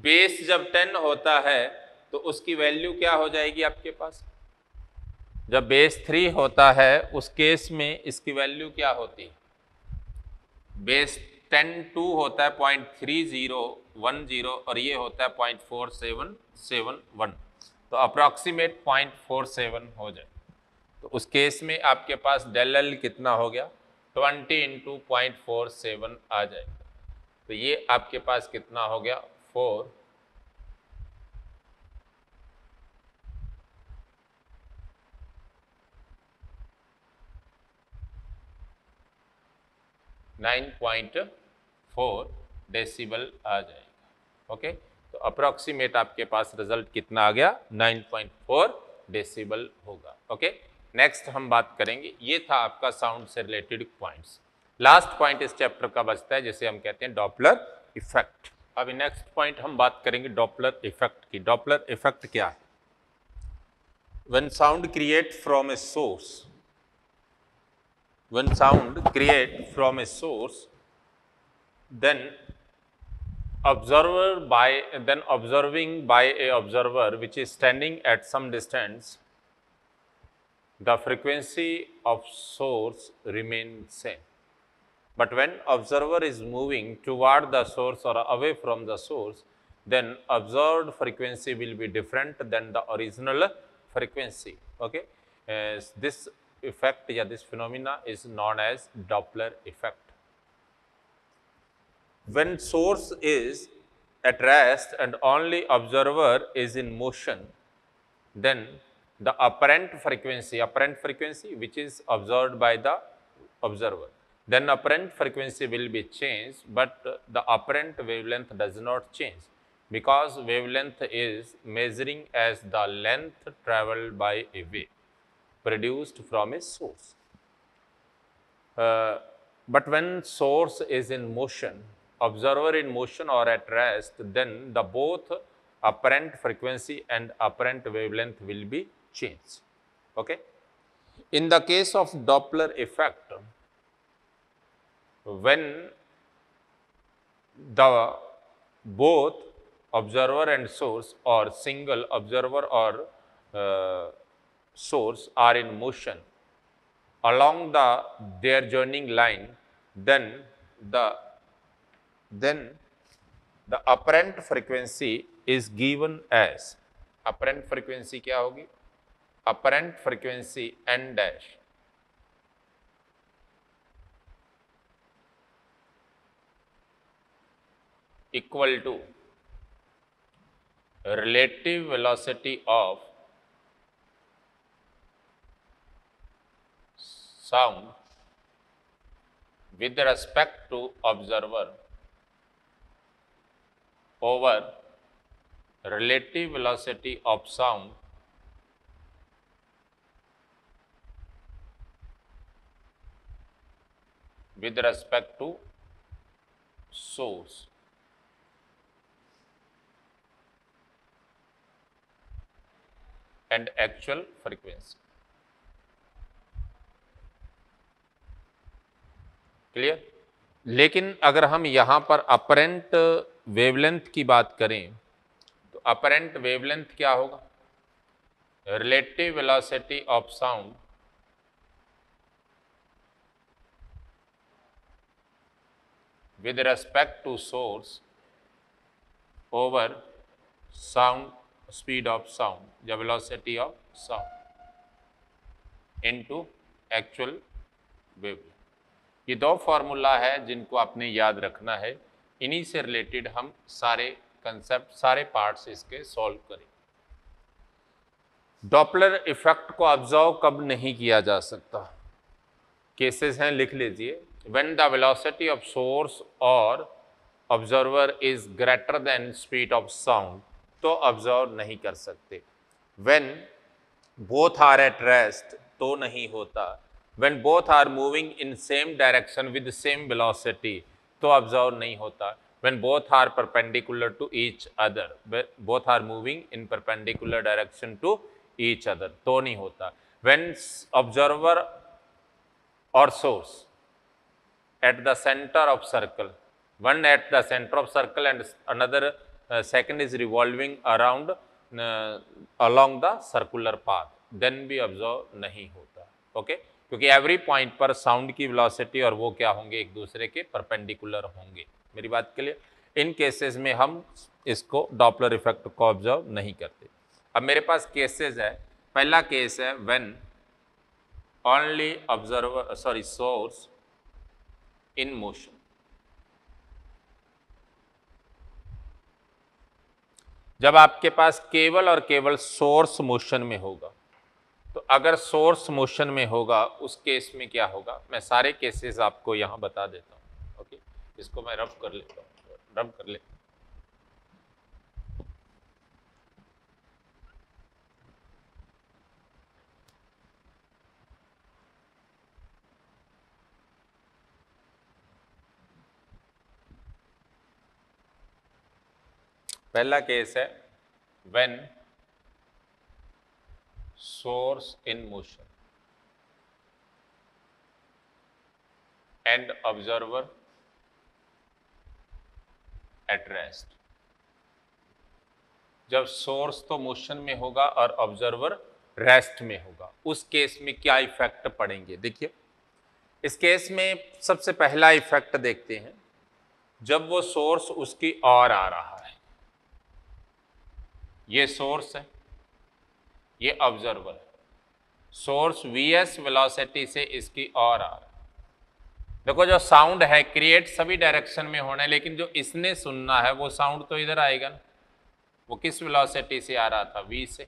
बेस जब 10 होता है तो उसकी वैल्यू क्या हो जाएगी आपके पास? जब बेस 3 होता है उस केस में इसकी वैल्यू क्या होती है? बेस 10 2 होता है 0.3010 और ये होता है 0.4771, तो अप्रॉक्सीमेट 0.47 हो जाए। तो उस केस में आपके पास डेल एल कितना हो गया? 20 × 0.47 आ जाएगा। तो ये आपके पास कितना हो गया? 4 9.4 डेसिबल आ जाएगा। ओके, तो अप्रॉक्सीमेट आपके पास रिजल्ट कितना आ गया? 9.4 डेसिबल होगा। ओके, नेक्स्ट हम बात करेंगे, ये था आपका साउंड से रिलेटेड पॉइंट्स। लास्ट पॉइंट इस चैप्टर का बचता है जिसे हम कहते हैं डॉपलर इफेक्ट। अभी नेक्स्ट पॉइंट हम बात करेंगे डॉपलर इफेक्ट की। डॉपलर इफेक्ट क्या है? When sound create from a source, when sound create from a source, then observing by a observer which is standing at some distance, the frequency of source remains same. But when observer is moving toward the source or away from the source, then observed frequency will be different than the original frequency. Okay, this effect, yeah, this phenomena is known as Doppler effect. When source is at rest and only observer is in motion, then the apparent frequency which is observed by the observer, then apparent frequency will be changed, but the apparent wavelength does not change, because wavelength is measuring as the length traveled by a wave produced from a source. But when source is in motion, observer in motion or at rest, then the both apparent frequency and apparent wavelength will be changed. Okay? In the case of Doppler effect, when the both observer and source or single observer or source are in motion along their joining line, then the apparent frequency is given as, apparent frequency क्या होगी? apparent frequency n dash equal to relative velocity of sound with respect to observer over relative velocity of sound with respect to source and actual frequency. Clear? लेकिन अगर हम यहाँ पर apparent wavelength की बात करें तो अपरेंट वेवलेंथ क्या होगा? Relative velocity of sound with respect to source over sound speed of sound या velocity of sound into actual wavelength. ये दो फॉर्मूला है जिनको आपने याद रखना है। इन्हीं से रिलेटेड हम सारे कंसेप्ट, सारे पार्ट्स इसके सॉल्व करें। डॉपलर इफेक्ट को ऑब्जर्व कब नहीं किया जा सकता? केसेस हैं, लिख लीजिए। When the velocity of source or observer is greater than speed of sound, तो observe नहीं कर सकते। When both are at rest, तो नहीं होता। When both are moving in same direction with the same velocity, तो observe नहीं होता। When both are perpendicular to each other, both are moving in perpendicular direction to each other, तो नहीं होता। When observer or source at the center of circle, one at the center of circle and another second is revolving around along the circular path, then भी observe नहीं होता। Okay, क्योंकि every point पर sound की velocity और वो क्या होंगे, एक दूसरे के परपेंडिकुलर होंगे। मेरी बात के लिए इन केसेस में हम इसको डॉपलर इफेक्ट को ऑब्जर्व नहीं करते। अब मेरे पास केसेस है। पहला केस है when only observer source in motion। जब आपके पास केवल और केवल सोर्स मोशन में होगा, तो अगर सोर्स मोशन में होगा उस केस में क्या होगा, मैं सारे केसेस आपको यहां बता देता हूं। ओके, इसको मैं रब कर लेता हूं, रब कर लेता हूं। पहला केस है when source in motion and observer at rest. जब सोर्स तो मोशन में होगा और ऑब्जर्वर रेस्ट में होगा, उस केस में क्या इफेक्ट पड़ेंगे? देखिए, इस केस में सबसे पहला इफेक्ट देखते हैं। जब वो सोर्स उसकी ओर आ रहा है, ये सोर्स है, ये ऑब्जर्वर है, सोर्स वीएस वेलोसिटी से इसकी ओर आ रहा है। देखो, जो साउंड है क्रिएट सभी डायरेक्शन में होना है, लेकिन जो इसने सुनना है वो साउंड तो इधर आएगा ना। वो किस वेलोसिटी से आ रहा था? वी से।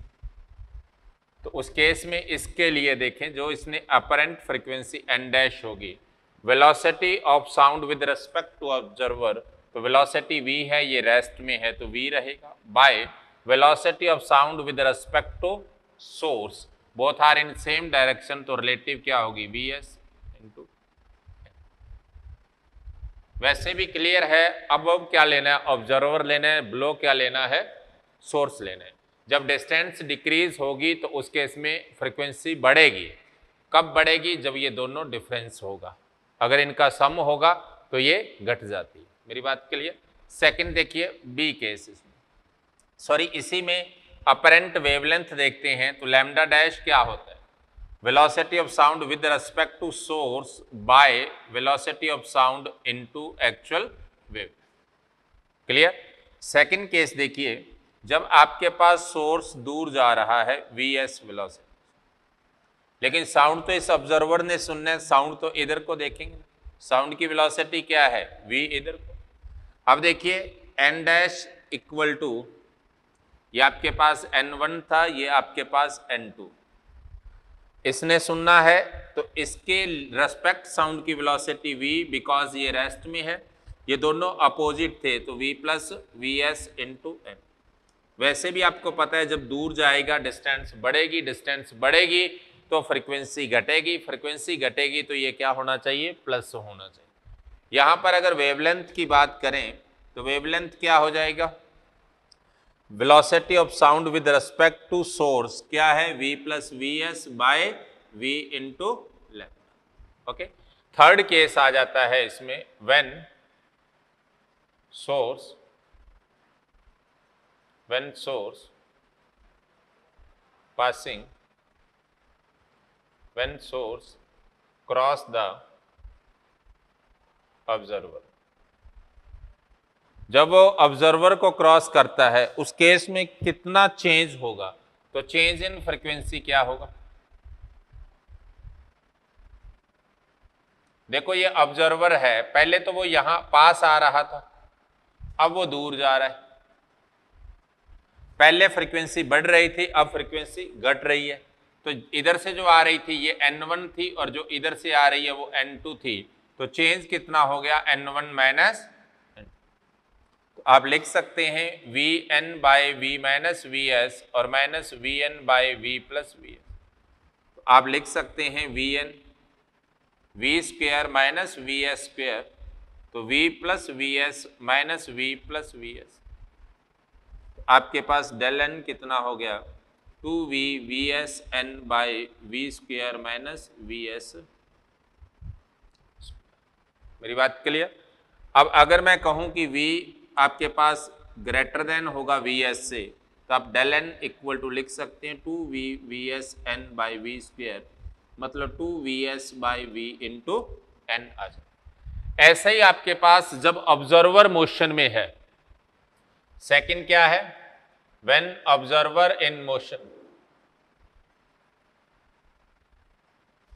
तो उस केस में इसके लिए देखें, जो इसने अपरेंट फ्रीक्वेंसी एन डैश होगी, velocity of sound with respect to observer, तो वेलोसिटी वी है, ये रेस्ट में है तो वी रहेगा, by velocity of sound with respect to source, both are in same direction, तो रिलेटिव क्या होगी? Vs into। वैसे भी क्लियर है। अब क्या लेना है? ऑब्जर्वर लेना है, ब्लो क्या लेना है? सोर्स लेना है। जब डिस्टेंस डिक्रीज होगी तो उस केस में फ्रीक्वेंसी बढ़ेगी। कब बढ़ेगी? जब ये दोनों डिफरेंस होगा। अगर इनका सम होगा तो ये घट जाती है। मेरी बात क्लियर? सेकंड देखिए, बी केस, सॉरी इसी में अपरेंट वेवलेंथ देखते हैं। तो लैम्डा डैश क्या होता है? Velocity of sound with respect to source by velocity of sound into actual wave. Clear? Second case देखिए, जब आपके पास सोर्स दूर जा रहा है वीएस वेलोसिटी, लेकिन साउंड तो इस ऑब्जर्वर ने सुनना है, साउंड तो इधर को देखेंगे। साउंड की वेलोसिटी क्या है? वी इधर को। अब देखिए एन डैश इक्वल टू, ये आपके पास n1 था, ये आपके पास n2। इसने सुनना है तो इसके रेस्पेक्ट साउंड की वेलोसिटी v, बिकॉज ये रेस्ट में है, ये दोनों अपोजिट थे तो v plus V S into N. वैसे भी आपको पता है जब दूर जाएगा डिस्टेंस बढ़ेगी, डिस्टेंस बढ़ेगी तो फ्रीक्वेंसी घटेगी, फ्रीक्वेंसी घटेगी तो ये क्या होना चाहिए? प्लस होना चाहिए। यहां पर अगर वेवलेंथ की बात करें तो वेवलेंथ क्या हो जाएगा, velocity of sound with respect to source क्या है, v plus V S by V into lambda. Okay, third case आ जाता है इसमें, when source passing when source cross the observer, जब वो ऑब्जर्वर को क्रॉस करता है उस केस में कितना चेंज होगा, तो चेंज इन फ्रीक्वेंसी क्या होगा। देखो ये ऑब्जर्वर है, पहले तो वो यहां पास आ रहा था, अब वो दूर जा रहा है। पहले फ्रीक्वेंसी बढ़ रही थी, अब फ्रीक्वेंसी घट रही है। तो इधर से जो आ रही थी ये n1 थी और जो इधर से आ रही है वो n2 थी, तो चेंज कितना हो गया, n1 माइनस। तो आप लिख सकते हैं Vn by V minus V S और minus Vn by V plus V S. तो आप लिख सकते हैं Vn V square minus V S square, तो V plus V S minus V plus V S. आपके पास डेल एन कितना हो गया, 2v V S N by V square minus V S. मेरी बात क्लियर। अब अगर मैं कहूं कि v आपके पास ग्रेटर देन होगा वी एस से, तो आप डेल एन इक्वल टू लिख सकते हैं 2v V S N by V square, मतलब 2vs by V into N आ जाए। ऐसे ही आपके पास जब ऑब्जर्वर मोशन में है, सेकंड क्या है, when observer in motion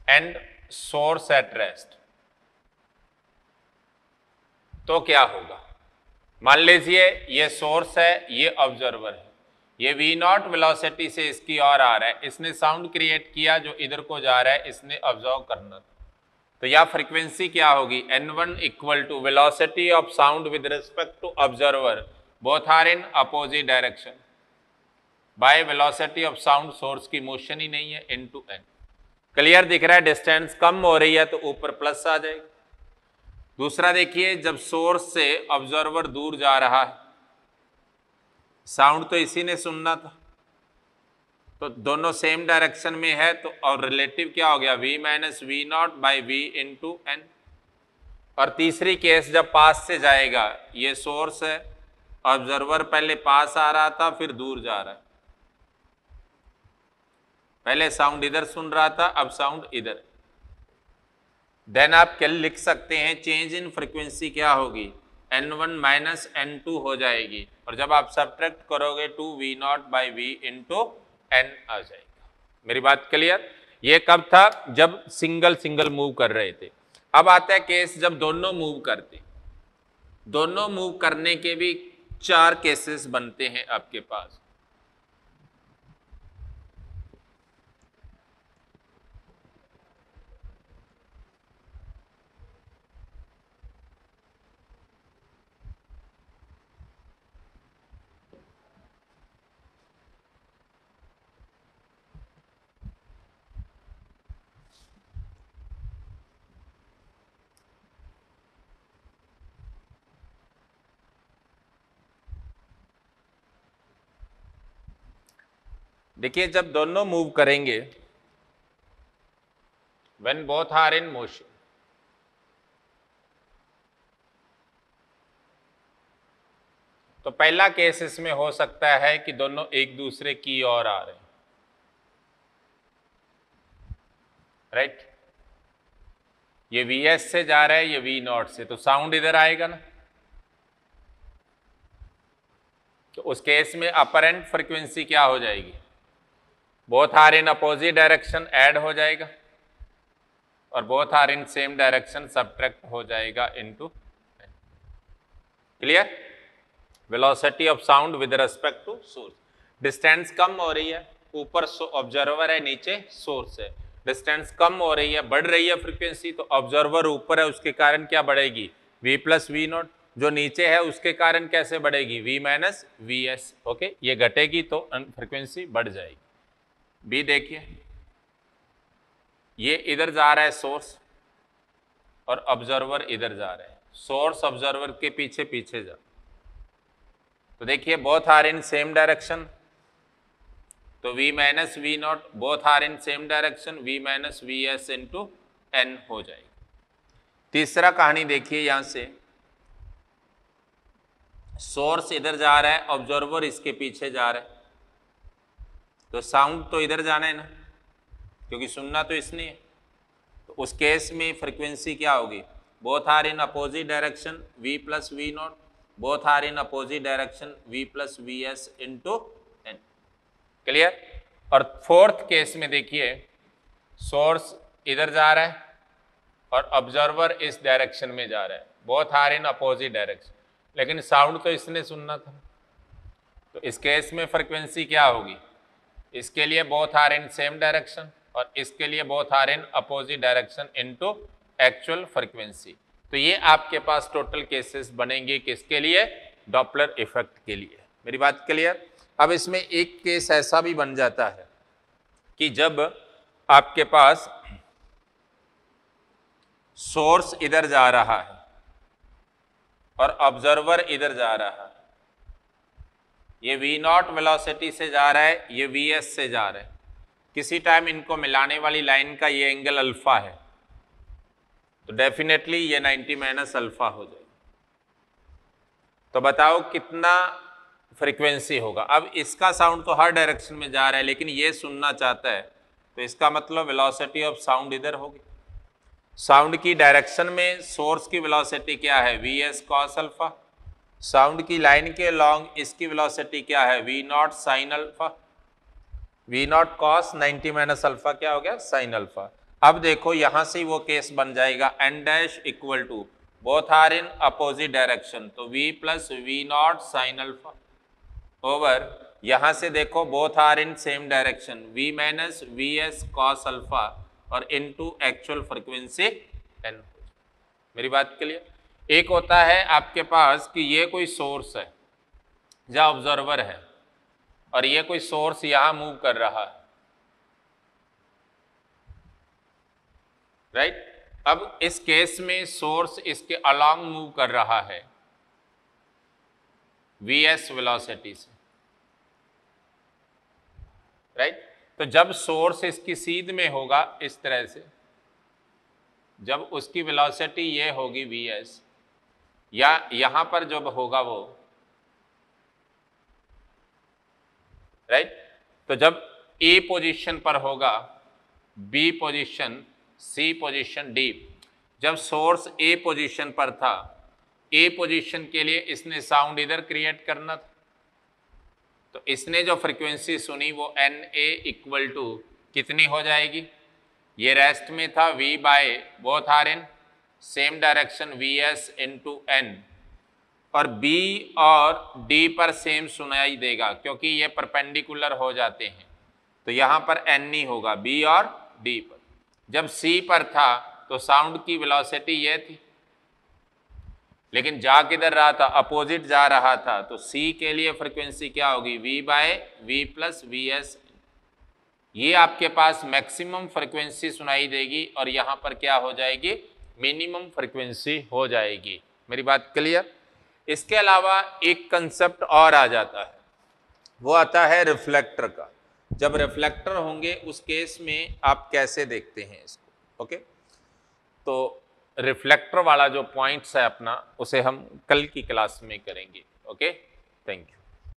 and source at rest, तो क्या होगा। मान लीजिए ये सोर्स है, ये ऑब्जर्वर है, ये v नॉट वेलोसिटी से इसकी ओर आ रहा है, इसने साउंड क्रिएट किया जो इधर को जा रहा है, इसने ऑब्जर्व करना था। तो यह फ्रीक्वेंसी क्या होगी, n1 equal to velocity of sound with respect to observer, both are in opposite direction, by velocity of sound, source की मोशन ही नहीं है, इनटू n। क्लियर दिख रहा है, डिस्टेंस कम हो रही है तो ऊपर प्लस आ जाएगा। दूसरा देखिए, जब सोर्स से ऑब्जर्वर दूर जा रहा है, साउंड तो इसी ने सुनना था, तो दोनों सेम डायरेक्शन में है, तो और रिलेटिव क्या हो गया, v minus V naught by V into N. और तीसरी केस जब पास से जाएगा, ये सोर्स है, ऑब्जर्वर पहले पास आ रहा था फिर दूर जा रहा है, पहले साउंड इधर सुन रहा था अब साउंड इधर। देन आप क्या लिख सकते हैं, चेंज इन फ्रीक्वेंसी क्या होगी, n1 माइनस n2 हो जाएगी, और जब आप सब्ट्रैक्ट करोगे 2v naught by V into n आ जाएगा। मेरी बात क्लियर। ये कब था, जब सिंगल सिंगल मूव कर रहे थे। अब आता है केस जब दोनों मूव करते, दोनों मूव करने के भी 4 केसेस बनते हैं आपके पास। देखिए जब दोनों मूव करेंगे, when both are in motion, तो पहला केस इसमें हो सकता है कि दोनों एक दूसरे की ओर आ रहे हैं, राइट। ये वीएस से जा रहा है, ये वी नॉट से, तो साउंड इधर आएगा ना। तो उस केस में अपरेंट फ्रीक्वेंसी क्या हो जाएगी, both are in opposite direction add हो जाएगा, और both are in same direction subtract हो जाएगा into. Clear. Velocity of sound with respect to source, distance कम हो रही है, ऊपर ऑब्जर्वर है, नीचे सोर्स है, डिस्टेंस कम हो रही है, बढ़ रही है फ्रीक्वेंसी, तो ऑब्जर्वर ऊपर है उसके कारण क्या बढ़ेगी, v प्लस वी नॉट, जो नीचे है उसके कारण कैसे बढ़ेगी, v minus V S. Okay, ये घटेगी तो फ्रीक्वेंसी बढ़ जाएगी। बी देखिए, ये इधर जा रहा है सोर्स और ऑब्जर्वर इधर जा रहा है, सोर्स ऑब्जर्वर के पीछे पीछे जा। तो देखिए both are in same direction, तो v minus V naught both are in same direction, v minus V S into N हो जाएगी। तीसरा कहानी देखिए, यहां से सोर्स इधर जा रहा है, ऑब्जर्वर इसके पीछे जा रहा है, तो साउंड तो इधर जाना है ना, क्योंकि सुनना तो इसने है। तो उस केस में फ्रीक्वेंसी क्या होगी, both are in opposite direction v plus V naught, both are in opposite direction v plus V S into N. Clear. और फोर्थ केस में देखिए सोर्स इधर जा रहा है और ऑब्जर्वर इस डायरेक्शन में जा रहा है, both are in opposite direction, लेकिन साउंड तो इसने सुनना था। तो इस केस में फ्रीक्वेंसी क्या होगी, इसके लिए both are in same direction और इसके लिए both are in opposite direction into actual frequency. तो ये आपके पास टोटल केसेस बनेंगे किसके लिए, डॉपलर इफेक्ट के लिए। मेरी बात क्लियर। अब इसमें एक केस ऐसा भी बन जाता है कि जब आपके पास सोर्स इधर जा रहा है और ऑब्जर्वर इधर जा रहा है, ये v नॉट वेलोसिटी से जा रहा है, ये vs से जा रहा है, किसी टाइम इनको मिलाने वाली लाइन का ये एंगल अल्फा है, तो डेफिनेटली ये 90 माइनस अल्फा हो जाएगी। तो बताओ कितना फ्रीक्वेंसी होगा। अब इसका साउंड तो हर डायरेक्शन में जा रहा है, लेकिन ये सुनना चाहता है, तो इसका मतलब वेलोसिटी ऑफ साउंड इधर होगी। साउंड की डायरेक्शन में सोर्स की वेलोसिटी क्या है, vs cos अल्फा। साउंड की लाइन के लॉन्ग इसकी वेलोसिटी क्या है, v not sine alpha. v not cos 90 minus alpha क्या हो गया, साइन अल्फा। अब देखो यहां से वो केस बन जाएगा n dash equal to both are in opposite direction, तो v plus V naught sine alpha over, यहां से देखो both are in same direction, v minus V S cos alpha और इनटू एक्चुअल फ्रीक्वेंसी n। मेरी बात clear. एक होता है आपके पास कि ये कोई सोर्स है जहां ऑब्जर्वर है और ये कोई सोर्स यहां मूव कर रहा है, राइट। अब इस केस में सोर्स इसके अलोंग मूव कर रहा है vs वेलोसिटी से, राइट। तो जब सोर्स इसकी सीध में होगा इस तरह से, जब उसकी वेलोसिटी ये होगी vs, या यहां पर जब होगा वो, राइट। तो जब A पोजीशन पर होगा, B position, C position, D, जब सोर्स A पोजीशन पर था, A पोजीशन के लिए इसने साउंड इधर क्रिएट करना था, तो इसने जो फ्रीक्वेंसी सुनी वो NA इक्वल टू कितनी हो जाएगी, ये रेस्ट में था V by both are in same direction vs into n, और B और D पर सेम सुनाई देगा क्योंकि ये परपेंडिकुलर हो जाते हैं, तो यहाँ पर n ही होगा B और D पर। जब C पर था तो साउंड की वेलोसिटी ये थी, लेकिन जा किधर रहा था, अपोजिट जा रहा था, तो C के लिए फ्रीक्वेंसी क्या होगी, V by V plus V S. ये आपके पास मैक्सिमम फ्रीक्वेंसी सुनाई देगी और यहाँ पर क्या हो जाएगी, मिनिमम फ्रीक्वेंसी हो जाएगी। मेरी बात क्लियर। इसके अलावा एक कंसेप्ट और आ जाता है, वो आता है रिफ्लेक्टर का। जब रिफ्लेक्टर होंगे उस केस में आप कैसे देखते हैं इसको, ओके। तो रिफ्लेक्टर वाला जो पॉइंट्स है अपना, उसे हम कल की क्लास में करेंगे, ओके। Thank you.